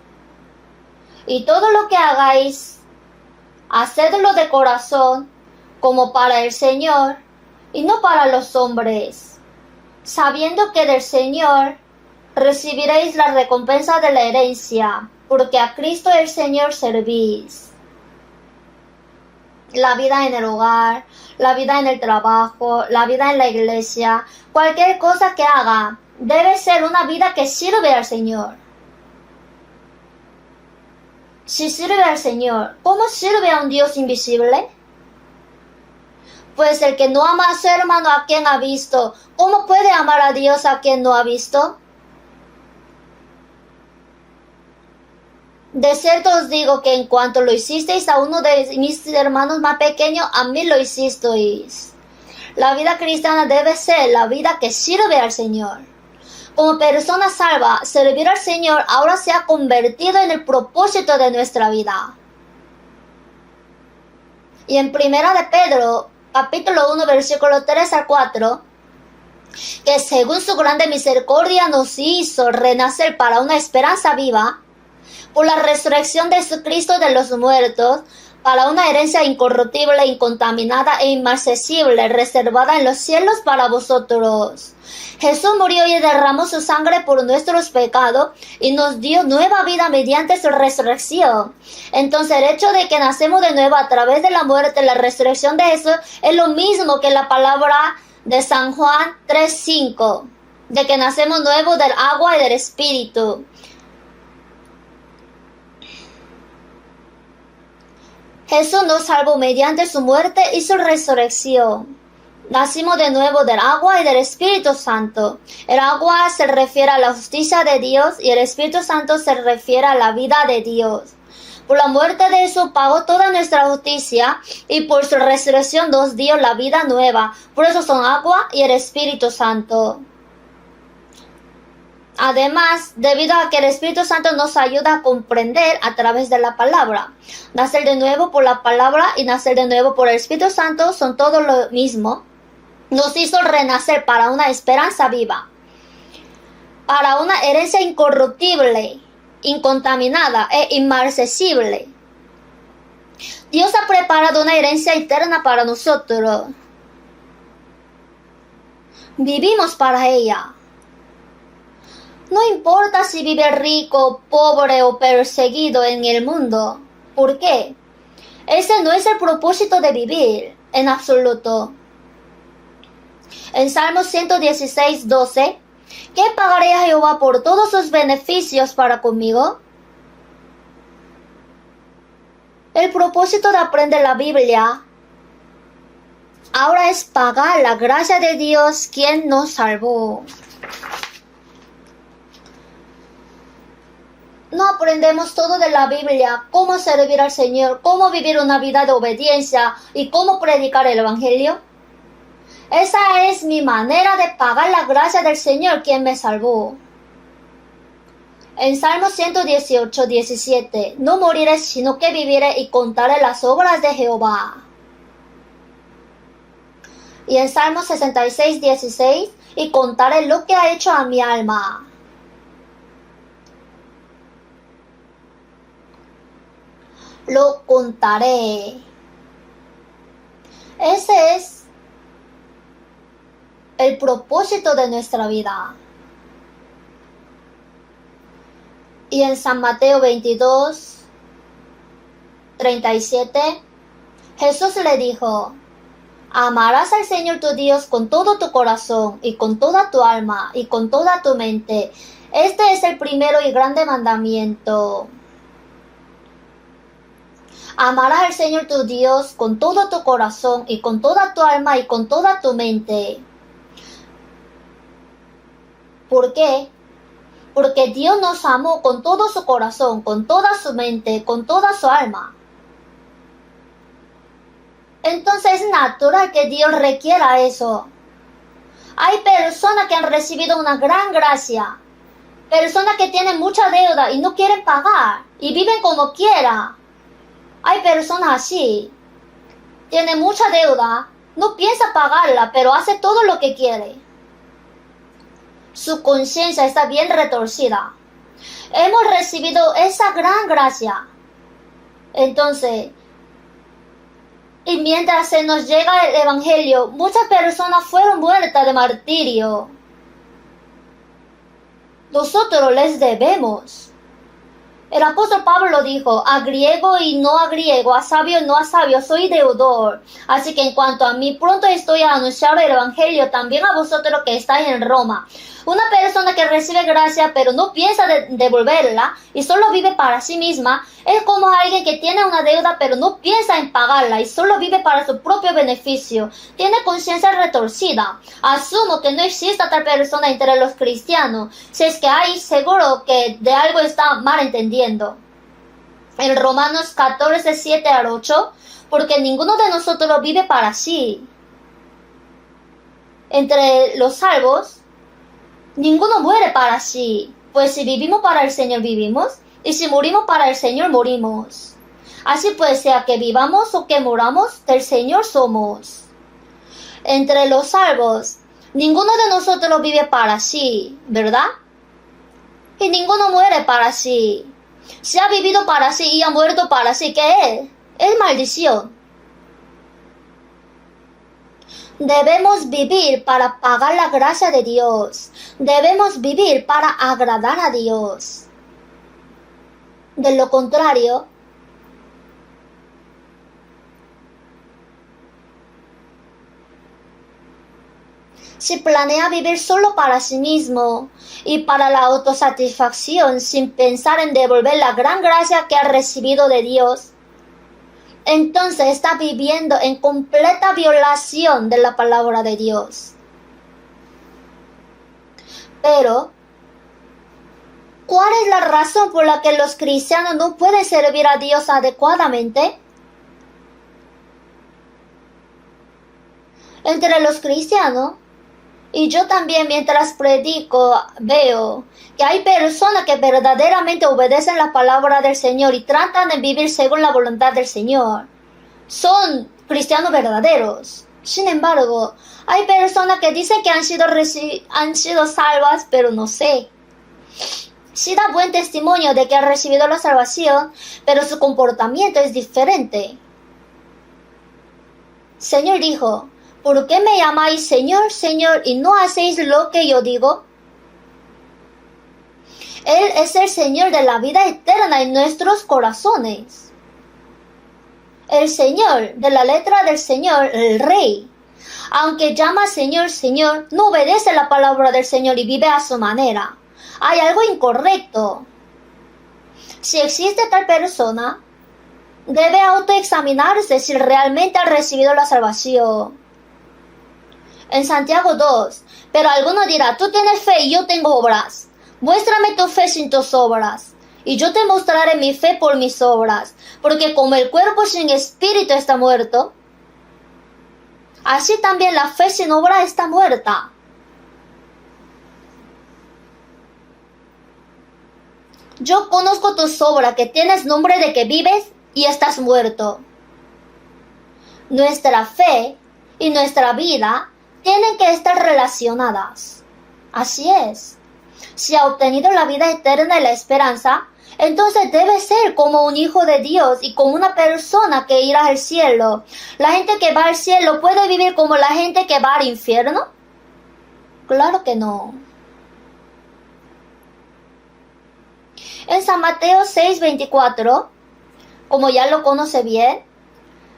y todo lo que hagáis, hacedlo de corazón, como para el Señor, y no para los hombres, sabiendo que del Señor recibiréis la recompensa de la herencia, porque a Cristo el Señor servís. La vida en el hogar, la vida en el trabajo, la vida en la iglesia, cualquier cosa que haga, debe ser una vida que sirve al Señor. Si sirve al Señor, ¿cómo sirve a un Dios invisible? Pues el que no ama a su hermano a quien ha visto, ¿cómo puede amar a Dios a quien no ha visto? De cierto os digo que en cuanto lo hicisteis a uno de mis hermanos más pequeños, a mí lo hicisteis. La vida cristiana debe ser la vida que sirve al Señor. Como persona salva, servir al Señor ahora se ha convertido en el propósito de nuestra vida. Y en Primera de Pedro, capítulo 1, versículo 3 al 4, que según su grande misericordia nos hizo renacer para una esperanza viva, por la resurrección de Jesucristo de los muertos, para una herencia incorruptible, incontaminada e inmarcesible, reservada en los cielos para vosotros. Jesús murió y derramó su sangre por nuestros pecados y nos dio nueva vida mediante su resurrección. Entonces el hecho de que nacemos de nuevo a través de la muerte y la resurrección de Jesús es lo mismo que la palabra de San Juan 3:5, de que nacemos nuevos del agua y del Espíritu. Jesús nos salvó mediante su muerte y su resurrección. Nacimos de nuevo del agua y del Espíritu Santo. El agua se refiere a la justicia de Dios y el Espíritu Santo se refiere a la vida de Dios. Por la muerte de Jesús pagó toda nuestra justicia y por su resurrección nos dio la vida nueva. Por eso son agua y el Espíritu Santo. Además, debido a que el Espíritu Santo nos ayuda a comprender a través de la palabra. Nacer de nuevo por la palabra y nacer de nuevo por el Espíritu Santo son todo lo mismo. Nos hizo renacer para una esperanza viva, para una herencia incorruptible, incontaminada e inmarcesible. Dios ha preparado una herencia eterna para nosotros. Vivimos para ella. No importa si vive rico, pobre o perseguido en el mundo. ¿Por qué? Ese no es el propósito de vivir, en absoluto. En Salmos 116:12, ¿qué pagaré a Jehová por todos sus beneficios para conmigo? El propósito de aprender la Biblia Ahora es pagar la gracia de Dios quien nos salvó. No aprendemos todo de la Biblia, cómo servir al Señor, cómo vivir una vida de obediencia y cómo predicar el Evangelio. Esa es mi manera de pagar la gracia del Señor quien me salvó. En Salmo 118, 17, no moriré sino que viviré y contaré las obras de Jehová. Y en Salmo 66, 16, y contaré lo que ha hecho a mi alma. Lo contaré. Ese es el propósito de nuestra vida. Y en San Mateo 22, 37, Jesús le dijo: amarás al Señor tu Dios con todo tu corazón y con toda tu alma y con toda tu mente. Este es el primero y grande mandamiento. Amarás al Señor tu Dios con todo tu corazón y con toda tu alma y con toda tu mente. ¿Por qué? Porque Dios nos amó con todo su corazón, con toda su mente, con toda su alma. Entonces es natural que Dios requiera eso. Hay personas que han recibido una gran gracia. Personas que tienen mucha deuda y no quieren pagar y viven como quiera. Hay personas así. Tiene mucha deuda, no piensa pagarla, pero hace todo lo que quiere. Su conciencia está bien retorcida. Hemos recibido esa gran gracia. Entonces, y mientras se nos llega el Evangelio, muchas personas fueron muertas de martirio. Nosotros les debemos. El apóstol Pablo dijo: a griego y no a griego, a sabio y no a sabio, soy deudor. Así que en cuanto a mí, pronto estoy a anunciar el Evangelio también a vosotros que estáis en Roma. Una persona que recibe gracia pero no piensa devolverla y solo vive para sí misma, es como alguien que tiene una deuda pero no piensa en pagarla y solo vive para su propio beneficio. Tiene conciencia retorcida. Asumo que no exista tal persona entre los cristianos. Si es que hay, seguro que de algo está mal entendiendo. En Romanos 14, 7 al 8, porque ninguno de nosotros vive para sí. Entre los salvos, ninguno muere para sí, pues si vivimos para el Señor vivimos, y si morimos para el Señor morimos. Así pues, sea que vivamos o que moramos, del Señor somos. Entre los salvos, ninguno de nosotros vive para sí, ¿verdad? Y ninguno muere para sí. Si ha vivido para sí y ha muerto para sí, ¿qué es? Es maldición. Debemos vivir para pagar la gracia de Dios. Debemos vivir para agradar a Dios. De lo contrario, si planea vivir solo para sí mismo y para la autosatisfacción sin pensar en devolver la gran gracia que ha recibido de Dios, entonces está viviendo en completa violación de la palabra de Dios. Pero, ¿cuál es la razón por la que los cristianos no pueden servir a Dios adecuadamente? Entre los cristianos, y yo también mientras predico veo que hay personas que verdaderamente obedecen la palabra del Señor y tratan de vivir según la voluntad del Señor. Son cristianos verdaderos. Sin embargo, hay personas que dicen que han sido salvas, pero no sé. Sí da buen testimonio de que han recibido la salvación, pero su comportamiento es diferente. El Señor dijo: ¿por qué me llamáis Señor, Señor, y no hacéis lo que yo digo? Él es el Señor de la vida eterna en nuestros corazones. El Señor, de la letra del Señor, el Rey. Aunque llama Señor, Señor, no obedece la palabra del Señor y vive a su manera. Hay algo incorrecto. Si existe tal persona, debe autoexaminarse si realmente ha recibido la salvación. En Santiago 2, pero alguno dirá, tú tienes fe y yo tengo obras. Muéstrame tu fe sin tus obras, y yo te mostraré mi fe por mis obras, porque como el cuerpo sin espíritu está muerto, así también la fe sin obra está muerta. Yo conozco tus obras, que tienes nombre de que vives y estás muerto. Nuestra fe y nuestra vida tienen que estar relacionadas. Así es. Si ha obtenido la vida eterna y la esperanza, entonces debe ser como un hijo de Dios y como una persona que irá al cielo. ¿La gente que va al cielo puede vivir como la gente que va al infierno? Claro que no. En San Mateo 6:24, como ya lo conoce bien,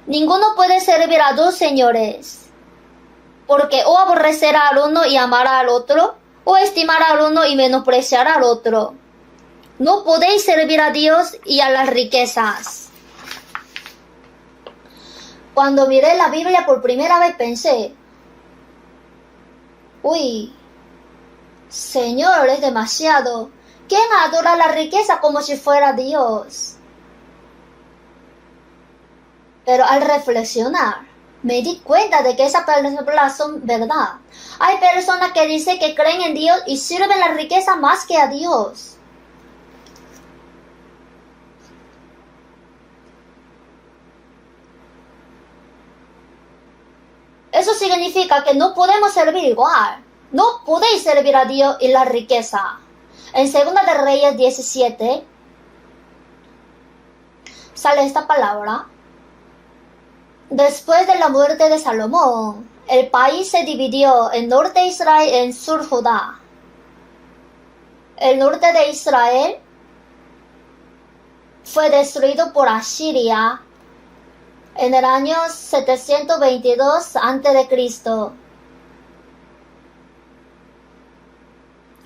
ninguno puede servir a dos señores, porque o aborrecerá al uno y amará al otro, o estimará al uno y menospreciará al otro. No podéis servir a Dios y a las riquezas. Cuando miré la Biblia por primera vez pensé, uy, Señor, es demasiado. ¿Quién adora la riqueza como si fuera Dios? Pero al reflexionar, me di cuenta de que esas palabras son verdad. Hay personas que dicen que creen en Dios y sirven la riqueza más que a Dios. Eso significa que no podemos servir igual. No podéis servir a Dios y la riqueza. En 2 de Reyes 17 sale esta palabra. Después de la muerte de Salomón, el país se dividió en norte de Israel y en sur Judá. El norte de Israel fue destruido por Asiria en el año 722 a.C.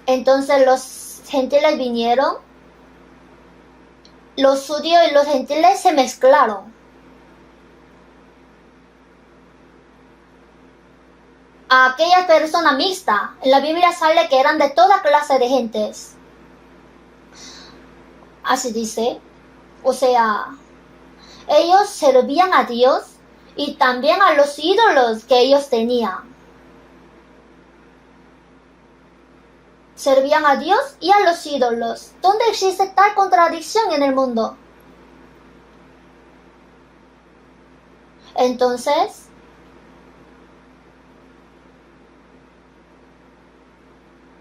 Entonces los gentiles vinieron, los judíos y los gentiles se mezclaron. A aquella persona mixta, en la Biblia sale que eran de toda clase de gentes. Así dice, o sea, ellos servían a Dios y también a los ídolos que ellos tenían. Servían a Dios y a los ídolos. ¿Dónde existe tal contradicción en el mundo? Entonces,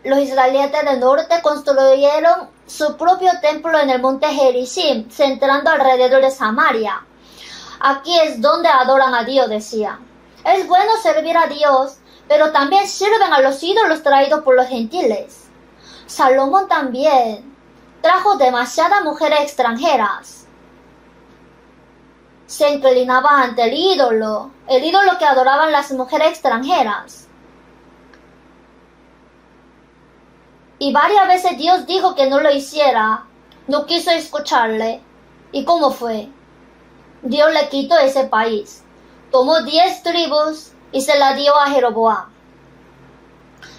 los israelitas del norte construyeron su propio templo en el monte Gerizim, centrando alrededor de Samaria. Aquí es donde adoran a Dios, decía. Es bueno servir a Dios, pero también sirven a los ídolos traídos por los gentiles. Salomón también trajo demasiadas mujeres extranjeras. Se inclinaba ante el ídolo que adoraban las mujeres extranjeras. Y varias veces Dios dijo que no lo hiciera, no quiso escucharle. ¿Y cómo fue? Dios le quitó ese país, tomó 10 tribus y se la dio a Jeroboam.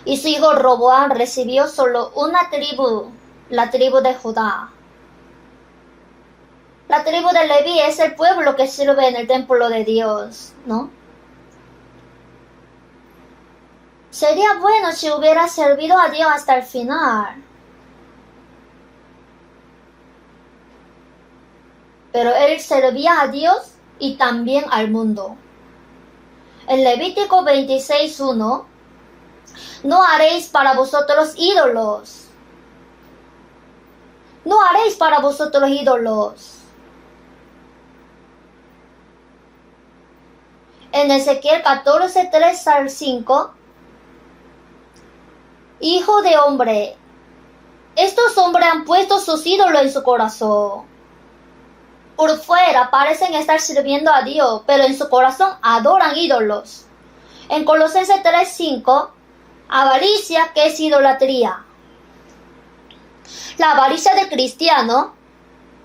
Y su hijo Roboam recibió solo una tribu, la tribu de Judá. La tribu de Leví es el pueblo que sirve en el templo de Dios, ¿no? Sería bueno si hubiera servido a Dios hasta el final. Pero él servía a Dios y también al mundo. En Levítico 26:1, no haréis para vosotros ídolos. No haréis para vosotros ídolos. En Ezequiel 14:3 al 5, hijo de hombre, estos hombres han puesto sus ídolos en su corazón. Por fuera parecen estar sirviendo a Dios, pero en su corazón adoran ídolos. En Colosenses 3:5, avaricia, que es idolatría. La avaricia del cristiano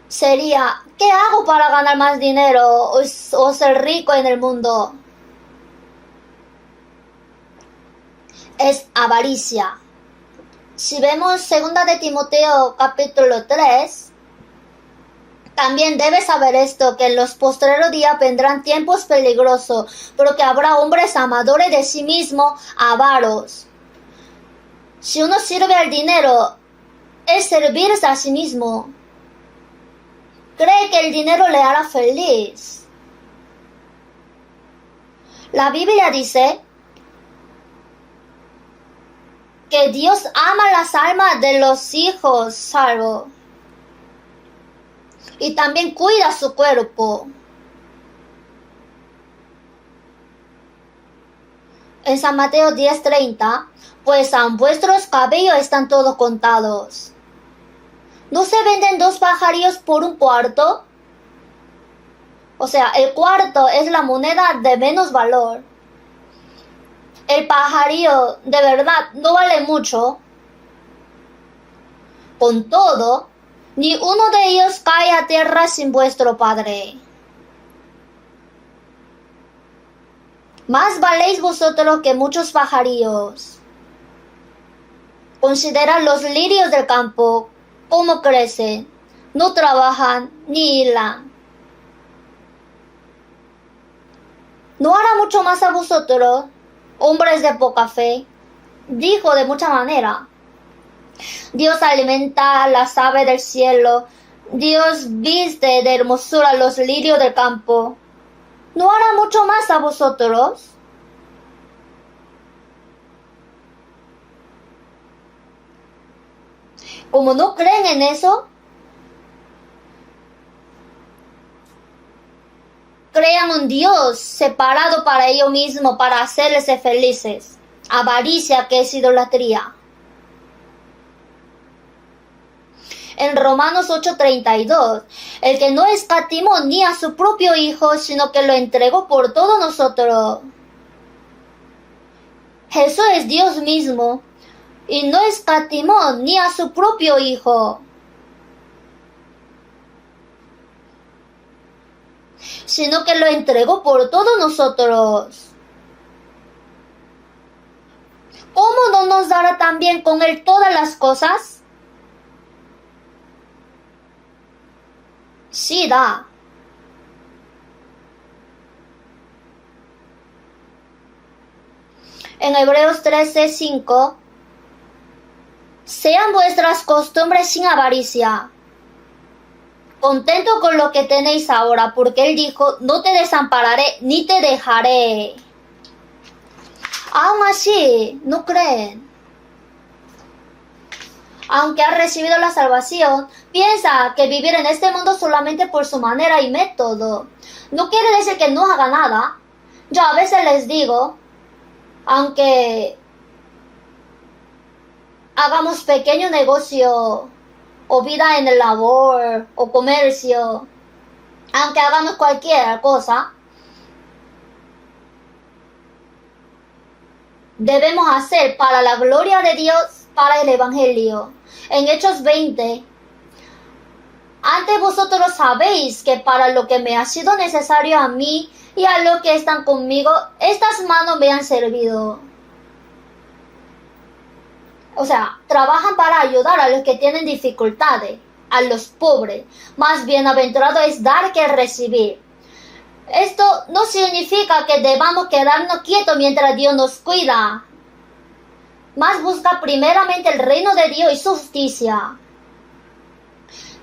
sería, ¿qué hago para ganar más dinero o ser rico en el mundo? es avaricia. Si vemos 2 de Timoteo capítulo 3, también debes saber esto, que en los postreros días vendrán tiempos peligrosos, porque habrá hombres amadores de sí mismos, avaros. Si uno sirve al dinero, es servirse a sí mismo. Cree que el dinero le hará feliz. La Biblia dice que Dios ama las almas de los hijos salvos y también cuida su cuerpo. En San Mateo 10:30, pues aun vuestros cabellos están todos contados. ¿No se venden 2 pajarillos por 1 cuarto? O sea, el cuarto es la moneda de menos valor. El pajarillo de verdad no vale mucho. Con todo, ni uno de ellos cae a tierra sin vuestro Padre. Más valéis vosotros que muchos pajarillos. Considerad los lirios del campo, cómo crecen, no trabajan ni hilan. ¿No hará mucho más a vosotros, hombres de poca fe? Dijo de mucha manera. Dios alimenta a las aves del cielo. Dios viste de hermosura los lirios del campo. ¿No hará mucho más a vosotros? Como no creen en eso, crean un Dios separado para ellos mismos, para hacerles felices. Avaricia, que es idolatría. En Romanos 8:32, el que no escatimó ni a su propio Hijo, sino que lo entregó por todos nosotros. Jesús es Dios mismo y no escatimó ni a su propio Hijo, sino que lo entregó por todos nosotros. ¿Cómo no nos dará también con Él todas las cosas? Sí da. En Hebreos 13:5, sean vuestras costumbres sin avaricia, contento con lo que tenéis ahora, porque Él dijo, no te desampararé ni te dejaré. Aún así, no creen. Aunque ha recibido la salvación, piensa que vivir en este mundo solamente por su manera y método. No quiere decir que no haga nada. Yo a veces les digo, aunque hagamos pequeño negocio o vida en el labor o comercio, aunque hagamos cualquier cosa, debemos hacer para la gloria de Dios, para el Evangelio. En Hechos 20, antes vosotros sabéis que para lo que me ha sido necesario a mí y a los que están conmigo, estas manos me han servido. O sea, trabajan para ayudar a los que tienen dificultades, a los pobres. Más bienaventurado es dar que recibir. Esto no significa que debamos quedarnos quietos mientras Dios nos cuida. Más busca primeramente el reino de Dios y su justicia.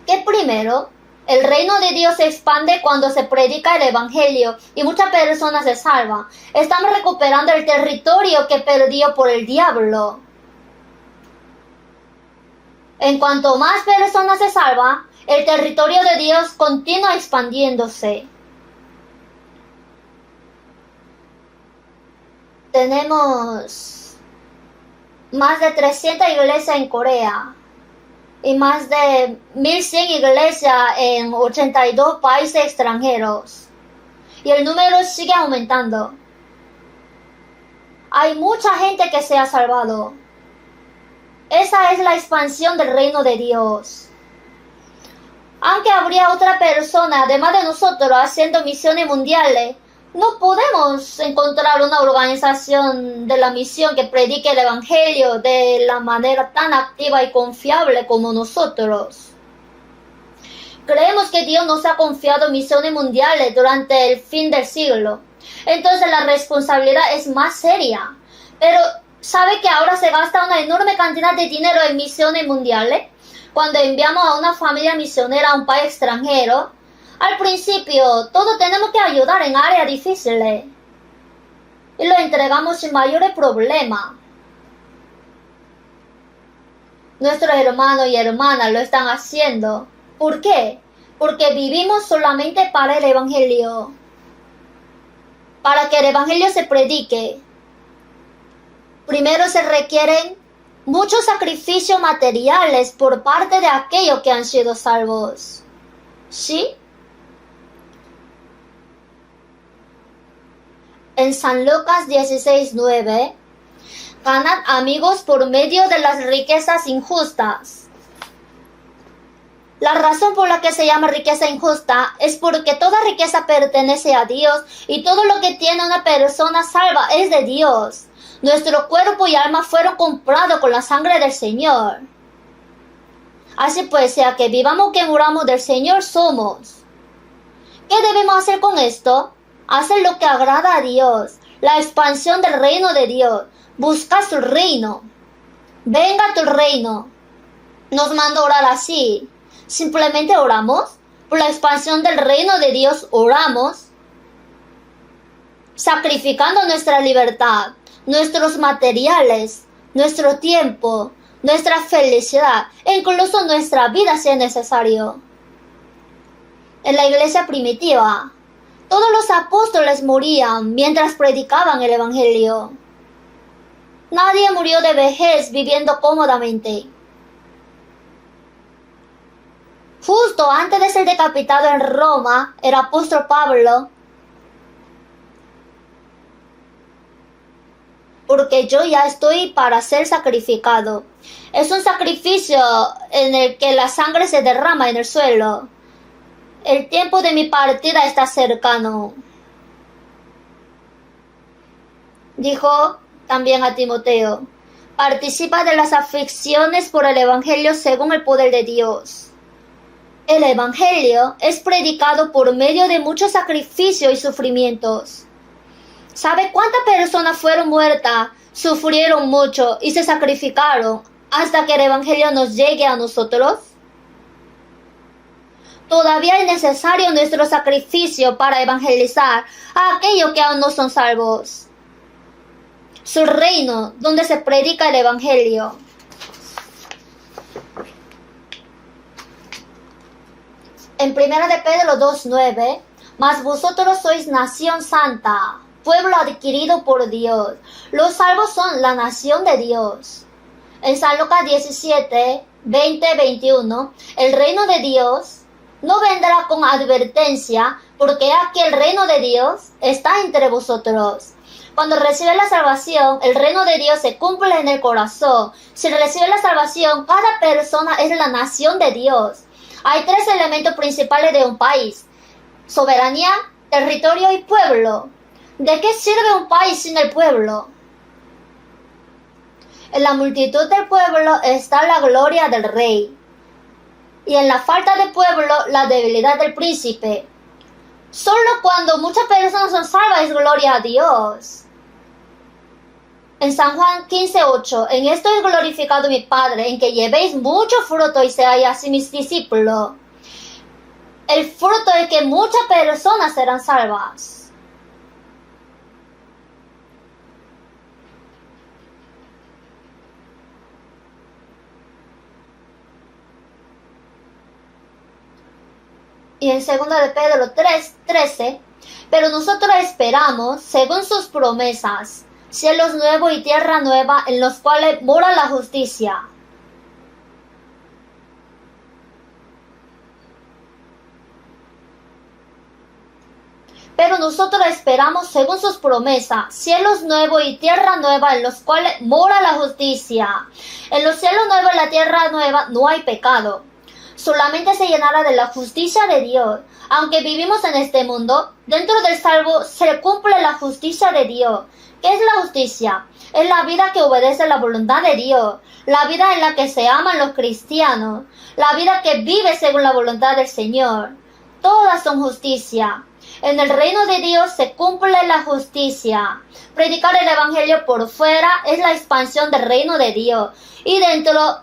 Que primero, el reino de Dios se expande cuando se predica el Evangelio y muchas personas se salvan. Estamos recuperando el territorio que perdió por el diablo. En cuanto más personas se salvan, el territorio de Dios continúa expandiéndose. Tenemos más de 300 iglesias en Corea y más de 1100 iglesias en 82 países extranjeros. Y el número sigue aumentando. Hay mucha gente que se ha salvado. Esa es la expansión del reino de Dios. Aunque habría otra persona, además de nosotros, haciendo misiones mundiales, No podemos encontrar una organización de la misión que predique el Evangelio de la manera tan activa y confiable como nosotros. Creemos que Dios nos ha confiado misiones mundiales durante el fin del siglo. Entonces la responsabilidad es más seria. Pero ¿sabe que ahora se gasta una enorme cantidad de dinero en misiones mundiales? Cuando enviamos a una familia misionera a un país extranjero, al principio todos tenemos que ayudar en áreas difíciles y lo entregamos sin mayores problemas. Nuestros hermanos y hermanas lo están haciendo. ¿Por qué? Porque vivimos solamente para el Evangelio. Para que el Evangelio se predique, primero se requieren muchos sacrificios materiales por parte de aquellos que han sido salvos. ¿Sí? En San Lucas 16:9, ganan amigos por medio de las riquezas injustas. La razón por la que se llama riqueza injusta es porque toda riqueza pertenece a Dios y todo lo que tiene una persona salva es de Dios. Nuestro cuerpo y alma fueron comprados con la sangre del Señor. Así pues, sea que vivamos o que muramos, del Señor somos. ¿Qué debemos hacer con esto? Hacer lo que agrada a Dios, la expansión del reino de Dios. Busca su reino. Venga tu reino. Nos manda a orar así. Simplemente oramos. Por la expansión del reino de Dios oramos. Sacrificando nuestra libertad, nuestros materiales, nuestro tiempo, nuestra felicidad e incluso nuestra vida si es necesario. En la iglesia primitiva, todos los apóstoles morían mientras predicaban el Evangelio. Nadie murió de vejez viviendo cómodamente. Justo antes de ser decapitado en Roma, el apóstol Pablo, porque yo ya estoy para ser sacrificado. Es un sacrificio en el que la sangre se derrama en el suelo. El tiempo de mi partida está cercano. Dijo también a Timoteo, participa de las aflicciones por el Evangelio según el poder de Dios. El Evangelio es predicado por medio de muchos sacrificios y sufrimientos. ¿Sabe cuántas personas fueron muertas, sufrieron mucho y se sacrificaron hasta que el Evangelio nos llegue a nosotros? Todavía es necesario nuestro sacrificio para evangelizar a aquellos que aún no son salvos. Su reino, donde se predica el Evangelio. En 1 de Pedro 2:9, mas vosotros sois nación santa, pueblo adquirido por Dios. Los salvos son la nación de Dios. En San Lucas 17:20-21, el reino de Dios no vendrá con advertencia, porque aquí el reino de Dios está entre vosotros. Cuando recibe la salvación, el reino de Dios se cumple en el corazón. Si recibe la salvación, cada persona es la nación de Dios. Hay tres elementos principales de un país: soberanía, territorio y pueblo. ¿De qué sirve un país sin el pueblo? En la multitud del pueblo está la gloria del rey, y en la falta de pueblo la debilidad del príncipe. Solo cuando muchas personas son salvas es gloria a Dios. En San Juan 15:8, en esto es glorificado mi Padre, en que llevéis mucho fruto y seáis así mis discípulos. El fruto es que muchas personas serán salvas. Y en 2 de Pedro 3:13, pero nosotros esperamos, según sus promesas, cielos nuevos y tierra nueva en los cuales mora la justicia. Pero nosotros esperamos, según sus promesas, cielos nuevos y tierra nueva en los cuales mora la justicia. En los cielos nuevos y la tierra nueva no hay pecado. solamente se llenará de la justicia de Dios. Aunque vivimos en este mundo, dentro del salvo se cumple la justicia de Dios. ¿Qué es la justicia? Es la vida que obedece la voluntad de Dios, la vida en la que se aman los cristianos, la vida que vive según la voluntad del Señor. Todas son justicia. En el reino de Dios se cumple la justicia. Predicar el evangelio por fuera es la expansión del reino de Dios. Y dentro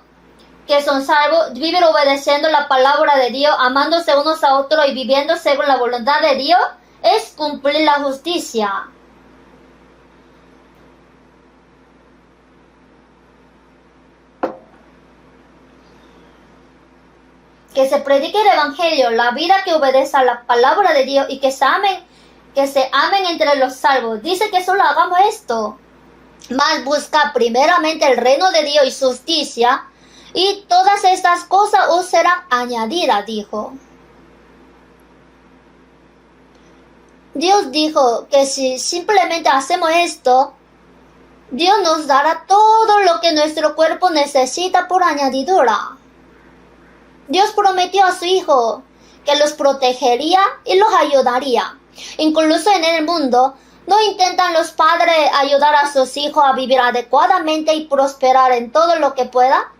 que son salvos, vivir obedeciendo la palabra de Dios, amándose unos a otros y viviendo según la voluntad de Dios, es cumplir la justicia. Que se predique el evangelio, la vida que obedece a la palabra de Dios y que se amen entre los salvos. Dice que solo hagamos esto. Mas busca primeramente el reino de Dios y su justicia, y todas estas cosas os serán añadidas, dijo. Dios dijo que si simplemente hacemos esto, Dios nos dará todo lo que nuestro cuerpo necesita por añadidura. Dios prometió a su Hijo que los protegería y los ayudaría. Incluso en el mundo, ¿no intentan los padres ayudar a sus hijos a vivir adecuadamente y prosperar en todo lo que pueda?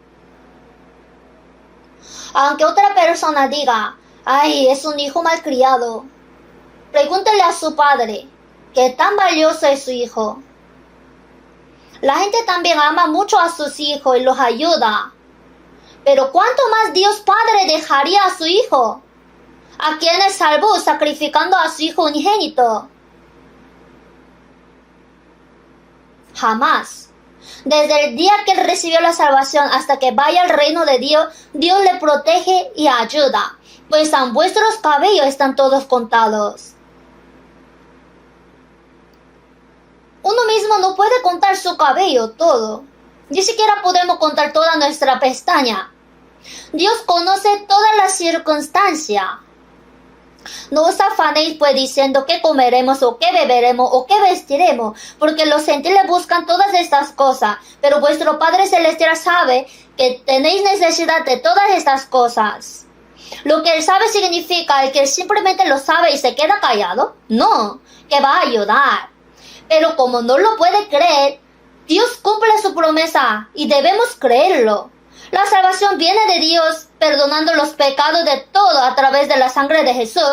Aunque otra persona diga, ay, es un hijo malcriado, pregúntele a su padre, ¿qué tan valioso es su hijo? La gente también ama mucho a sus hijos y los ayuda. Pero ¿cuánto más Dios Padre dejaría a su Hijo? ¿A quienes salvó sacrificando a su Hijo unigénito? Jamás. Desde el día que él recibió la salvación hasta que vaya al reino de Dios, Dios le protege y ayuda, pues aun vuestros cabellos están todos contados. Uno mismo no puede contar su cabello todo. Ni siquiera podemos contar toda nuestra pestaña. Dios conoce todas las circunstancias. No os afanéis pues diciendo qué comeremos o qué beberemos o qué vestiremos, porque los gentiles buscan todas estas cosas, pero vuestro Padre Celestial sabe que tenéis necesidad de todas estas cosas. Lo que Él sabe significa el que Él simplemente lo sabe y se queda callado. No, que va a ayudar. Pero como no lo puede creer, Dios cumple su promesa y debemos creerlo. La salvación viene de Dios perdonando los pecados de todo a través de la sangre de Jesús,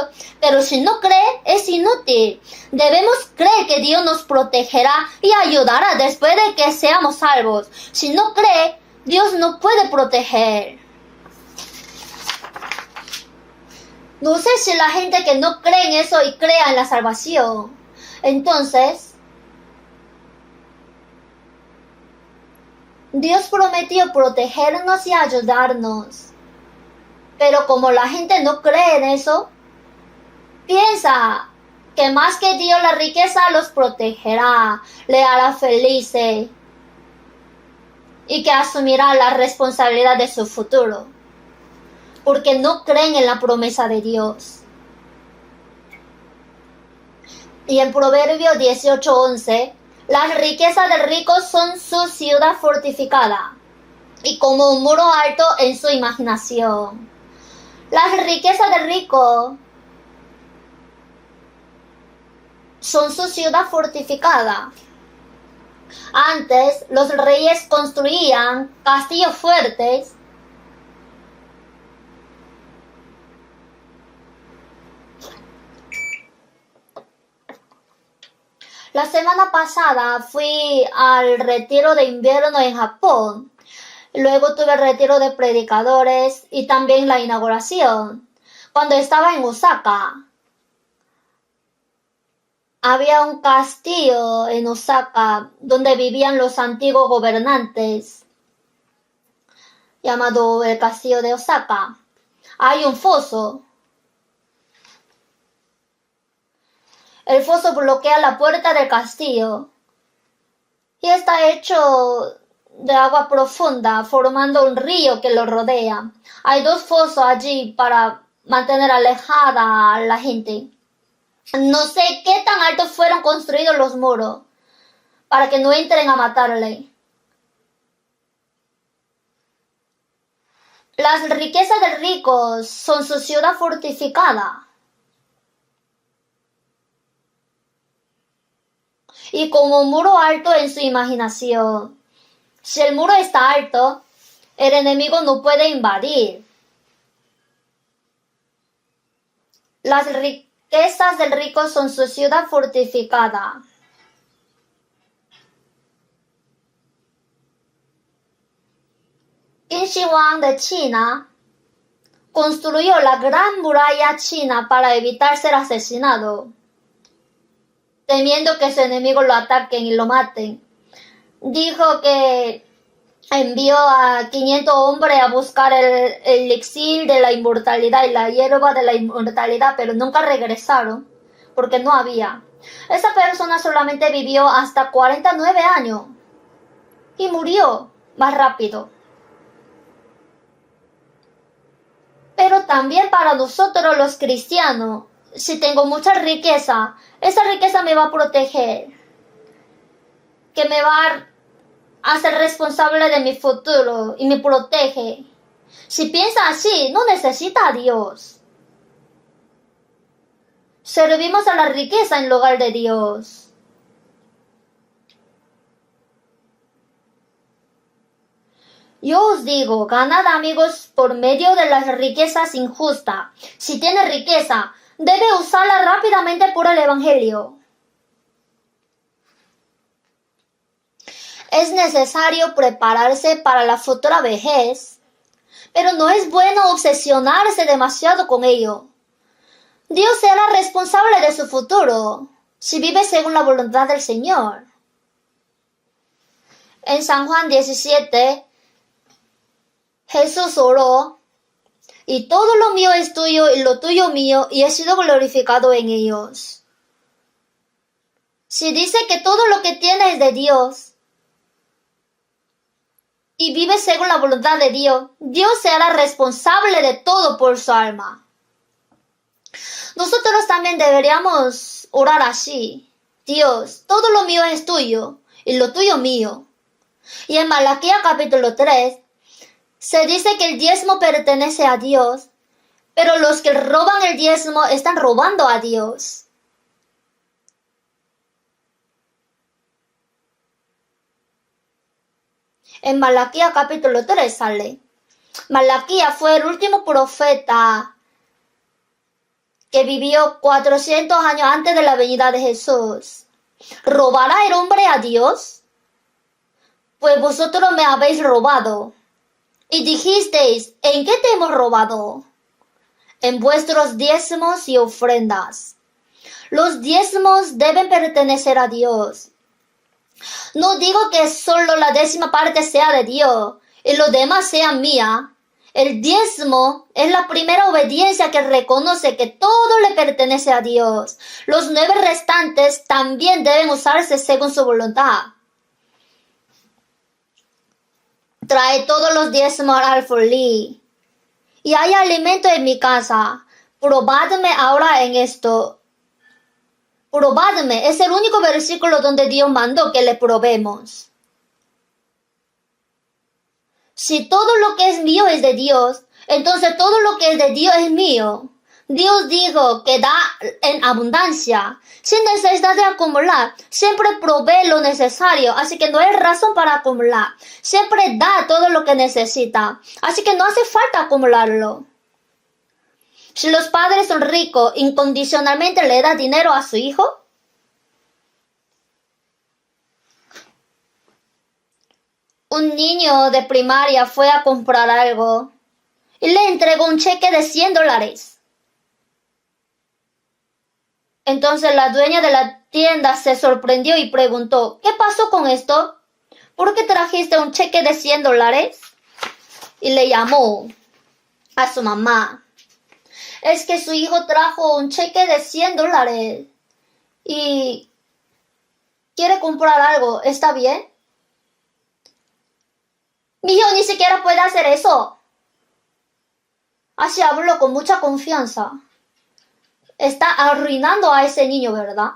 pero si no cree es inútil. Debemos creer que Dios nos protegerá y ayudará después de que seamos salvos. Si no cree, Dios no puede proteger. No sé si la gente que no cree en eso y crea en la salvación. Entonces, Dios prometió protegernos y ayudarnos. Pero como la gente no cree en eso, piensa que más que Dios la riqueza los protegerá, le hará felices y que asumirá la responsabilidad de su futuro, porque no creen en la promesa de Dios. Y en Proverbios 18:11, las riquezas del rico son su ciudad fortificada, y como un muro alto en su imaginación. Las riquezas del rico son su ciudad fortificada. Antes, los reyes construían castillos fuertes La semana pasada fui al retiro de invierno en Japón. Luego tuve el retiro de predicadores y también la inauguración. Cuando estaba en Osaka, había un castillo en Osaka donde vivían los antiguos gobernantes, llamado el castillo de Osaka. Hay un foso. El foso bloquea la puerta del castillo y está hecho de agua profunda, formando un río que lo rodea. Hay 2 fosos allí para mantener alejada a la gente. No sé qué tan altos fueron construidos los muros para que no entren a matarle. Las riquezas del rico son su ciudad fortificada. Y como un muro alto en su imaginación. Si el muro está alto, el enemigo no puede invadir. Las riquezas del rico son su ciudad fortificada. Qin Shi Huang de China construyó la gran muralla china para evitar ser asesinado, temiendo que su enemigo lo ataquen y lo maten. Dijo que envió a 500 hombres a buscar el elixir de la inmortalidad y la hierba de la inmortalidad, pero nunca regresaron porque no había. Esa persona solamente vivió hasta 49 años y murió más rápido. Pero también para nosotros los cristianos, si tengo mucha riqueza, esa riqueza me va a proteger, que me va a ser responsable de mi futuro y me protege. Si piensa así, no necesita a Dios. Servimos a la riqueza en lugar de Dios. Yo os digo, ganad amigos por medio de las riquezas injustas. Si tiene riqueza, debe usarla rápidamente por el Evangelio. Es necesario prepararse para la futura vejez, pero no es bueno obsesionarse demasiado con ello. Dios será responsable de su futuro si vive según la voluntad del Señor. En San Juan 17, Jesús oró, y todo lo mío es tuyo y lo tuyo mío, y he sido glorificado en ellos. Si dice que todo lo que tiene es de Dios, y vive según la voluntad de Dios, Dios será responsable de todo por su alma. Nosotros también deberíamos orar así. Dios, todo lo mío es tuyo, y lo tuyo mío. Y en Malaquías capítulo 3, se dice que el diezmo pertenece a Dios, pero los que roban el diezmo están robando a Dios. En Malaquías capítulo 3 sale. Malaquías fue el último profeta que vivió 400 años antes de la venida de Jesús. ¿Robará el hombre a Dios? Pues vosotros me habéis robado. Y dijisteis, ¿en qué te hemos robado? En vuestros diezmos y ofrendas. Los diezmos deben pertenecer a Dios. No digo que solo la 10ª parte sea de Dios y lo demás sea mía. El diezmo es la primera obediencia que reconoce que todo le pertenece a Dios. Los 9 restantes también deben usarse según su voluntad. Trae todos los diezmos al alfolí. Y hay alimento en mi casa. Probadme ahora en esto. Probadme. Es el único versículo donde Dios mandó que le probemos. Si todo lo que es mío es de Dios, entonces todo lo que es de Dios es mío. Dios dijo que da en abundancia, sin necesidad de acumular. Siempre provee lo necesario, así que no hay razón para acumular. Siempre da todo lo que necesita, así que no hace falta acumularlo. Si los padres son ricos, ¿incondicionalmente le da dinero a su hijo? Un niño de primaria fue a comprar algo y le entregó un cheque de $100. Entonces la dueña de la tienda se sorprendió y preguntó, ¿qué pasó con esto? ¿Por qué trajiste un cheque de $100? Y le llamó a su mamá. Es que su hijo trajo un cheque de $100 y quiere comprar algo, ¿está bien? Mi hijo ni siquiera puede hacer eso. Así habló con mucha confianza. Está arruinando a ese niño, ¿verdad?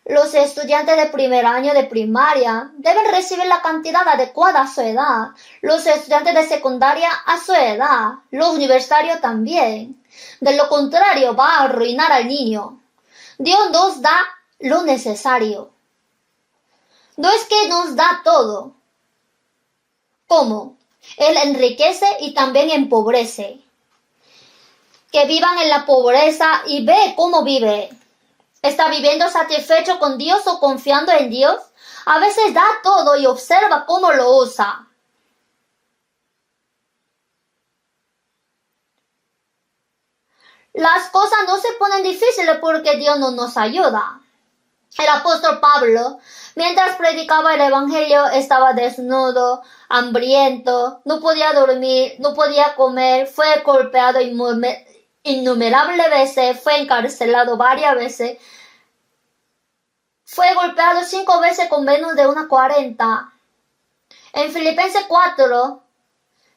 Los estudiantes de primer año de primaria deben recibir la cantidad adecuada a su edad. Los estudiantes de secundaria a su edad. Los universitarios también. De lo contrario, va a arruinar al niño. Dios nos da lo necesario. No es que nos da todo. ¿Cómo? Él enriquece y también empobrece. Que vivan en la pobreza y ve cómo vive. ¿Está viviendo satisfecho con Dios o confiando en Dios? A veces da todo y observa cómo lo usa. Las cosas no se ponen difíciles porque Dios no nos ayuda. El apóstol Pablo, mientras predicaba el evangelio, estaba desnudo, hambriento, no podía dormir, no podía comer, fue golpeado innumerables veces, fue encarcelado varias veces, fue golpeado 5 veces con menos de unas 40. En Filipenses 4,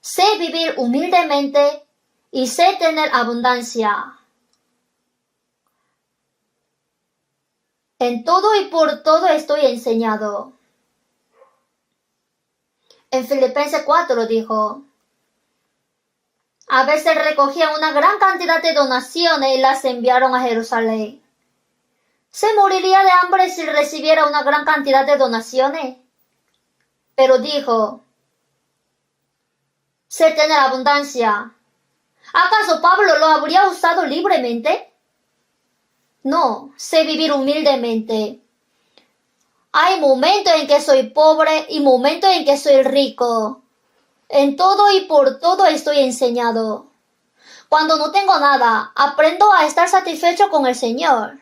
sé vivir humildemente y sé tener abundancia. En todo y por todo estoy enseñado. En Filipenses 4 dijo, a veces recogían una gran cantidad de donaciones y las enviaron a Jerusalén. ¿Se moriría de hambre si recibiera una gran cantidad de donaciones? Pero dijo, sé tener abundancia. ¿Acaso Pablo lo habría usado libremente? No, sé vivir humildemente. Hay momentos en que soy pobre y momentos en que soy rico. En todo y por todo estoy enseñado. Cuando no tengo nada, aprendo a estar satisfecho con el Señor.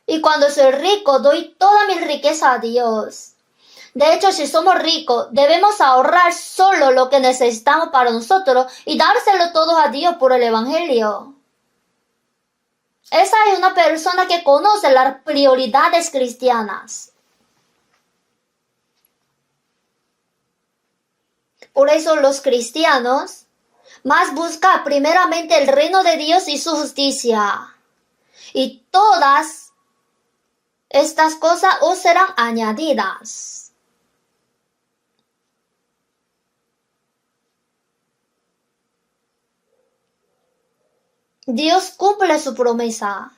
Y cuando soy rico, doy toda mi riqueza a Dios. De hecho, si somos ricos, debemos ahorrar solo lo que necesitamos para nosotros y dárselo todo a Dios por el Evangelio. Esa es una persona que conoce las prioridades cristianas. Por eso los cristianos más buscan primeramente el reino de Dios y su justicia. Y todas estas cosas os serán añadidas. Dios cumple su promesa.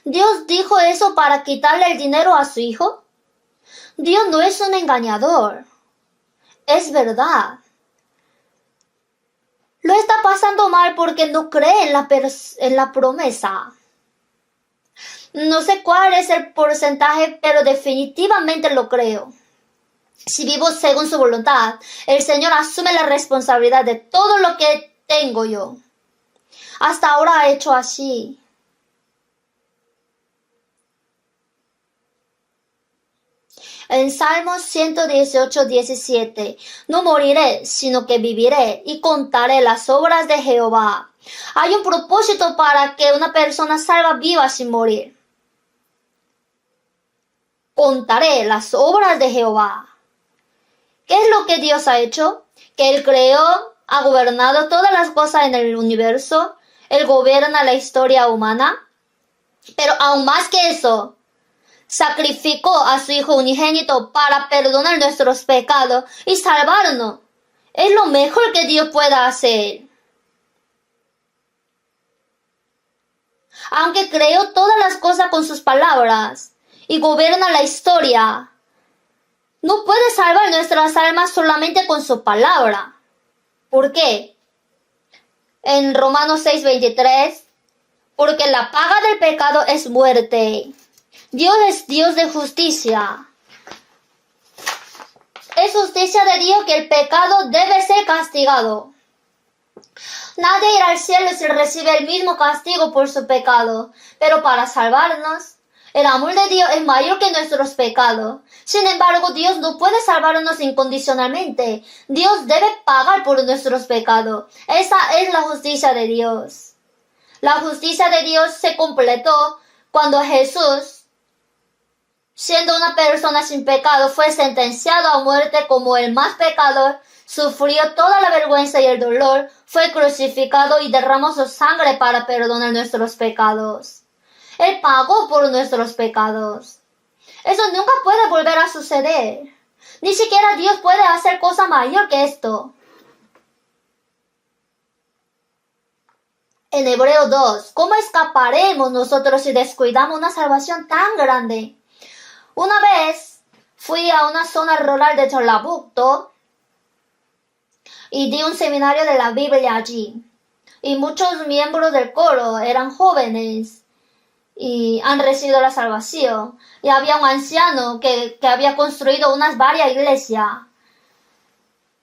¿Dios dijo eso para quitarle el dinero a su hijo? Dios no es un engañador. Es verdad. Lo está pasando mal porque no cree en la promesa. No sé cuál es el porcentaje, pero definitivamente lo creo. Si vivo según su voluntad, el Señor asume la responsabilidad de todo lo que tengo yo. Hasta ahora ha hecho así. En Salmos 118, 17, no moriré, sino que viviré y contaré las obras de Jehová. Hay un propósito para que una persona salga viva sin morir. Contaré las obras de Jehová. ¿Qué es lo que Dios ha hecho? Que Él creó, ha gobernado todas las cosas en el universo. Él gobierna la historia humana. Pero aún más que eso, sacrificó a su Hijo unigénito para perdonar nuestros pecados y salvarnos. Es lo mejor que Dios pueda hacer. Aunque creó todas las cosas con sus palabras y gobierna la historia, no puede salvar nuestras almas solamente con su palabra. ¿Por qué? En Romanos 6:23, porque la paga del pecado es muerte. Dios es Dios de justicia. Es justicia de Dios que el pecado debe ser castigado. Nadie irá al cielo si recibe el mismo castigo por su pecado, pero para salvarnos, el amor de Dios es mayor que nuestros pecados. Sin embargo, Dios no puede salvarnos incondicionalmente. Dios debe pagar por nuestros pecados. Esa es la justicia de Dios. La justicia de Dios se completó cuando Jesús, siendo una persona sin pecado, fue sentenciado a muerte como el más pecador, sufrió toda la vergüenza y el dolor, fue crucificado y derramó su sangre para perdonar nuestros pecados. Él pagó por nuestros pecados. Eso nunca puede volver a suceder. Ni siquiera Dios puede hacer cosa mayor que esto. En Hebreo 2, ¿cómo escaparemos nosotros si descuidamos una salvación tan grande? Una vez fui a una zona rural de Cholabukto y di un seminario de la Biblia allí. Y muchos miembros del coro eran jóvenes y han recibido la salvación. Y había un anciano que había construido varias iglesias.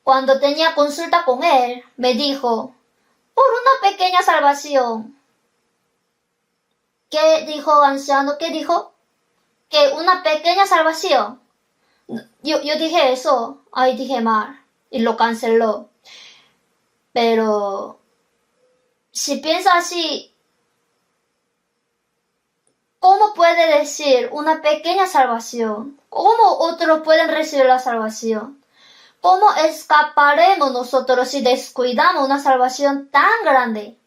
Cuando tenía consulta con él, me dijo, por una pequeña salvación. ¿Qué dijo, anciano? ¿Qué dijo? Que una pequeña salvación. Yo dije eso. Ahí dije mal. Y lo canceló. Pero si piensa así, ¿cómo puede decir una pequeña salvación? ¿Cómo otros pueden recibir la salvación? ¿Cómo escaparemos nosotros si descuidamos una salvación tan grande?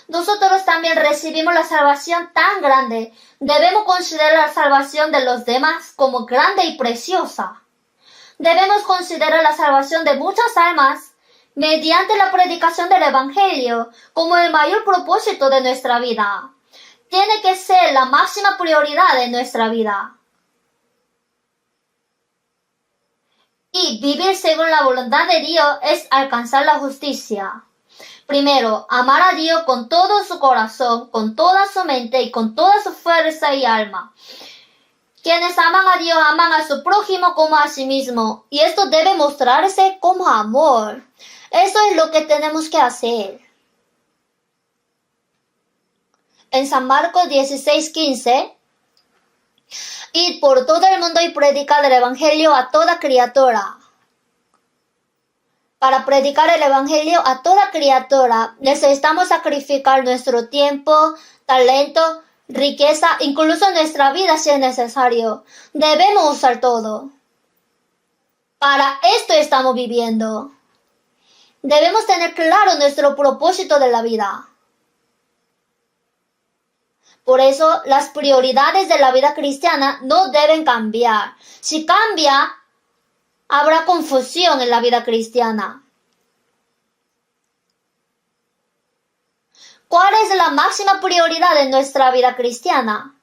Nosotros también recibimos la salvación tan grande. Debemos considerar la salvación de los demás como grande y preciosa. Debemos considerar la salvación de muchas almas mediante la predicación del Evangelio como el mayor propósito de nuestra vida. Tiene que ser la máxima prioridad de nuestra vida. Y vivir según la voluntad de Dios es alcanzar la justicia. Primero, amar a Dios con todo su corazón, con toda su mente y con toda su fuerza y alma. Quienes aman a Dios aman a su prójimo como a sí mismo. Y esto debe mostrarse como amor. Eso es lo que tenemos que hacer. En San Marcos 16:15, id por todo el mundo y predicad el Evangelio a toda criatura. Para predicar el Evangelio a toda criatura, necesitamos sacrificar nuestro tiempo, talento, riqueza, incluso nuestra vida si es necesario. Debemos usar todo. Para esto estamos viviendo. Debemos tener claro nuestro propósito de la vida. Por eso, las prioridades de la vida cristiana no deben cambiar. Si cambia, habrá confusión en la vida cristiana. ¿Cuál es la máxima prioridad de nuestra vida cristiana?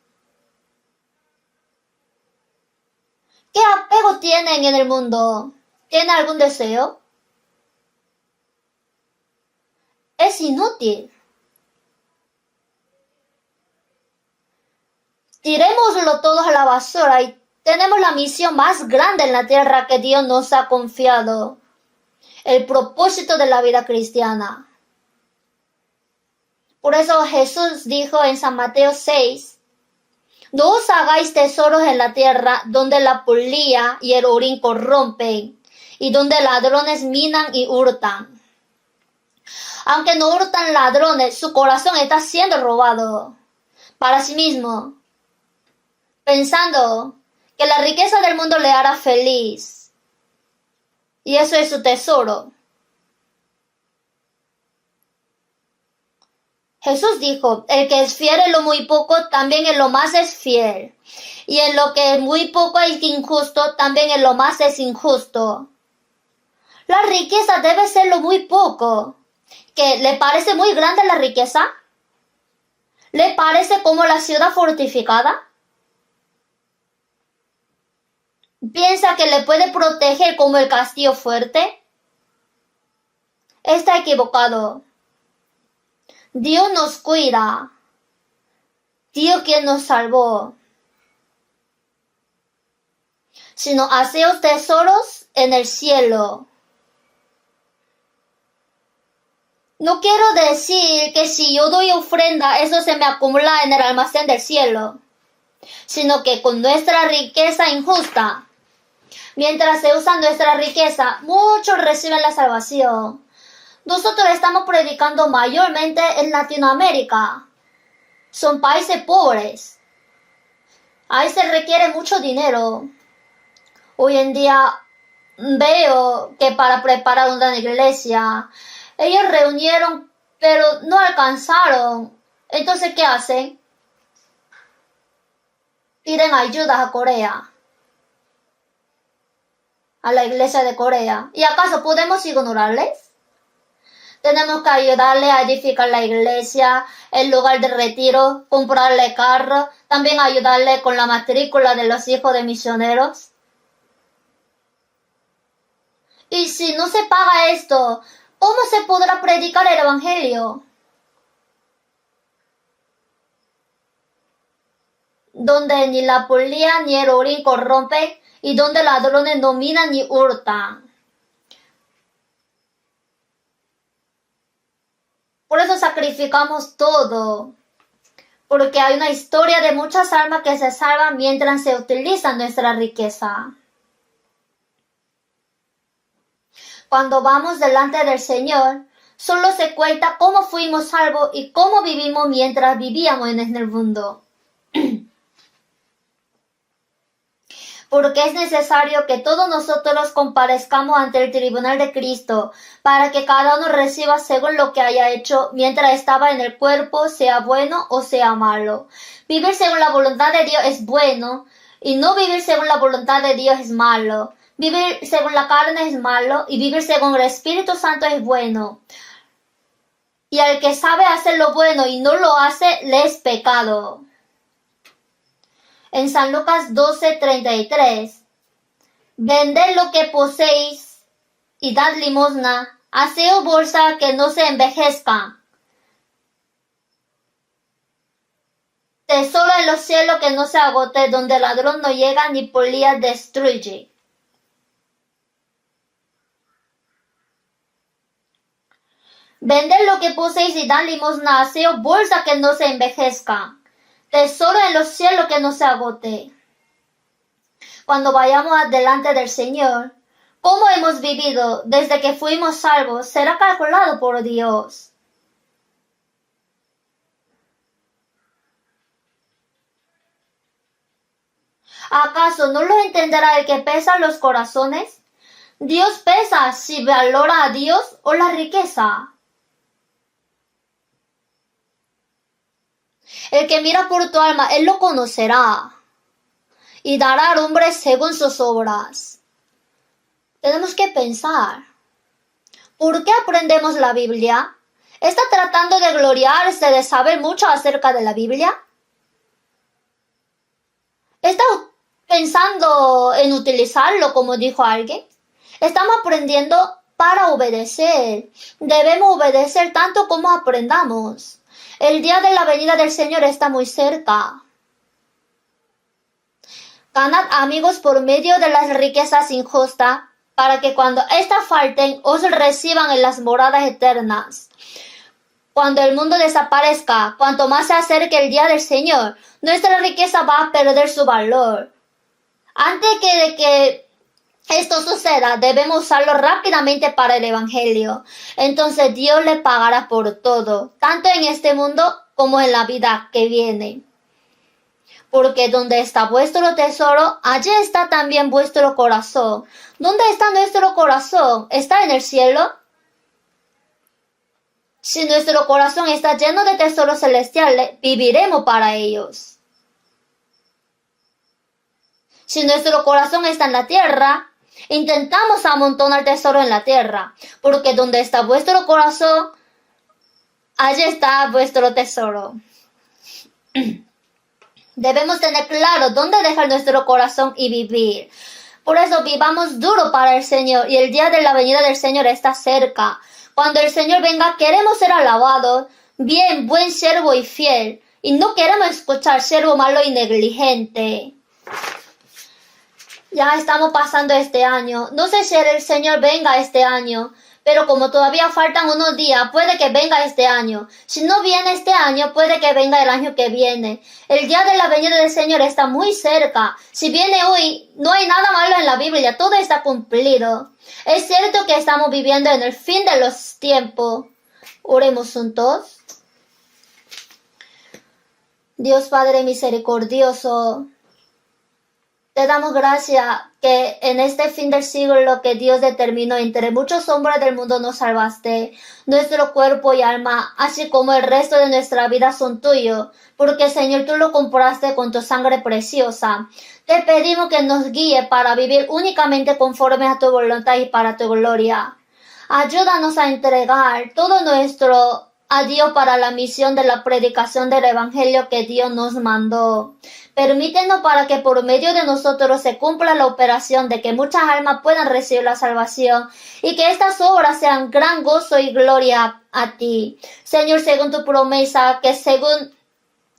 ¿Qué apego tienen en el mundo? ¿Tienen algún deseo? Es inútil. Tirémoslo todos a la basura y tenemos la misión más grande en la tierra que Dios nos ha confiado. El propósito de la vida cristiana. Por eso Jesús dijo en San Mateo 6, no os hagáis tesoros en la tierra donde la polilla y el orín corrompen y donde ladrones minan y hurtan. Aunque no hurtan ladrones, su corazón está siendo robado para sí mismo, pensando que la riqueza del mundo le hará feliz. Y eso es su tesoro. Jesús dijo, el que es fiel en lo muy poco, también en lo más es fiel. Y en lo que es muy poco es injusto, también en lo más es injusto. La riqueza debe ser lo muy poco. ¿Qué, le parece muy grande la riqueza? ¿Le parece como la ciudad fortificada? ¿Piensa que le puede proteger como el castillo fuerte? Está equivocado. Dios nos cuida. Dios quien nos salvó. Sino haceos tesoros en el cielo. No quiero decir que si yo doy ofrenda, eso se me acumula en el almacén del cielo. Sino que con nuestra riqueza injusta, mientras se usa nuestra riqueza, muchos reciben la salvación. Nosotros estamos predicando mayormente en Latinoamérica. Son países pobres. Ahí se requiere mucho dinero. Hoy en día veo que para preparar una iglesia, ellos reunieron, pero no alcanzaron. Entonces, ¿qué hacen? piden ayuda a Corea, a la iglesia de Corea. ¿Y acaso podemos ignorarles? Tenemos que ayudarle a edificar la iglesia, el lugar de retiro, comprarle carro, también ayudarle con la matrícula de los hijos de misioneros. Y si no se paga esto, ¿cómo se podrá predicar el evangelio? Donde ni la polilla ni el orín corrompen y donde ladrones no minan ni hurtan. Por eso sacrificamos todo, porque hay una historia de muchas almas que se salvan mientras se utiliza nuestra riqueza. Cuando vamos delante del Señor, solo se cuenta cómo fuimos salvos y cómo vivimos mientras vivíamos en el mundo. Porque es necesario que todos nosotros comparezcamos ante el tribunal de Cristo, para que cada uno reciba según lo que haya hecho mientras estaba en el cuerpo, sea bueno o sea malo. Vivir según la voluntad de Dios es bueno, y no vivir según la voluntad de Dios es malo. Vivir según la carne es malo, y vivir según el Espíritu Santo es bueno. Y al que sabe hacer lo bueno y no lo hace, le es pecado. En San Lucas 12:33, vended lo que poseéis y dad limosna, haceos bolsa que no se envejezca, tesoro en los cielos que no se agote, donde el ladrón no llega ni polilla destruye. Vended lo que poseéis y dad limosna, haceos bolsa que no se envejezca, tesoro en los cielos que no se agote. Cuando vayamos delante del Señor, cómo hemos vivido desde que fuimos salvos será calculado por Dios. ¿Acaso no lo entenderá el que pesa los corazones? Dios pesa si valora a Dios o la riqueza. El que mira por tu alma, él lo conocerá y dará al hombre según sus obras. Tenemos que pensar, ¿por qué aprendemos la Biblia? ¿Está tratando de gloriarse, de saber mucho acerca de la Biblia? ¿Está pensando en utilizarlo, como dijo alguien? Estamos aprendiendo para obedecer. Debemos obedecer tanto como aprendamos. El día de la venida del Señor está muy cerca. Ganad amigos por medio de las riquezas injustas, para que cuando éstas falten os reciban en las moradas eternas. Cuando el mundo desaparezca, cuanto más se acerque el día del Señor, nuestra riqueza va a perder su valor. Antes de que esto suceda, debemos usarlo rápidamente para el Evangelio. Entonces Dios le pagará por todo, tanto en este mundo como en la vida que viene. Porque donde está vuestro tesoro, allí está también vuestro corazón. ¿Dónde está nuestro corazón? ¿Está en el cielo? Si nuestro corazón está lleno de tesoros celestiales, viviremos para ellos. Si nuestro corazón está en la tierra, intentamos amontonar tesoro en la tierra, porque donde está vuestro corazón, allí está vuestro tesoro. Debemos tener claro dónde dejar nuestro corazón y vivir. Por eso vivamos duro para el Señor, y el día de la venida del Señor está cerca. Cuando el Señor venga, queremos ser alabados, bien, buen siervo y fiel, y no queremos escuchar siervo malo y negligente. Ya estamos pasando este año. No sé si el Señor venga este año, pero como todavía faltan unos días, puede que venga este año. Si no viene este año, puede que venga el año que viene. El día de la venida del Señor está muy cerca. Si viene hoy, no hay nada malo en la Biblia, todo está cumplido. Es cierto que estamos viviendo en el fin de los tiempos. Oremos juntos. Dios Padre misericordioso, Te damos gracias que en este fin del siglo que Dios determinó, entre muchos hombres del mundo nos salvaste. Nuestro cuerpo y alma, así como el resto de nuestra vida, son tuyos, porque Señor, tú lo compraste con tu sangre preciosa. Te pedimos que nos guíe para vivir únicamente conforme a tu voluntad y para tu gloria. Ayúdanos a entregar todo nuestro a Dios para la misión de la predicación del Evangelio que Dios nos mandó. Permítenos para que por medio de nosotros se cumpla la operación de que muchas almas puedan recibir la salvación y que estas obras sean gran gozo y gloria a ti. Señor, según tu promesa, que según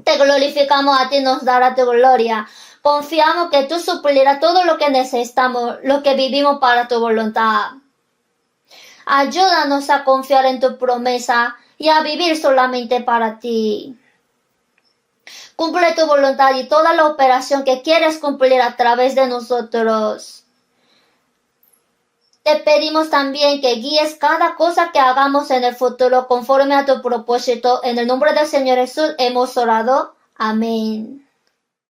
te glorificamos a ti nos dará tu gloria. Confiamos que tú suplirás todo lo que necesitamos, lo que vivimos para tu voluntad. Ayúdanos a confiar en tu promesa y a vivir solamente para ti. Cumple tu voluntad y toda la operación que quieres cumplir a través de nosotros. Te pedimos también que guíes cada cosa que hagamos en el futuro conforme a tu propósito. En el nombre del Señor Jesús hemos orado. Amén.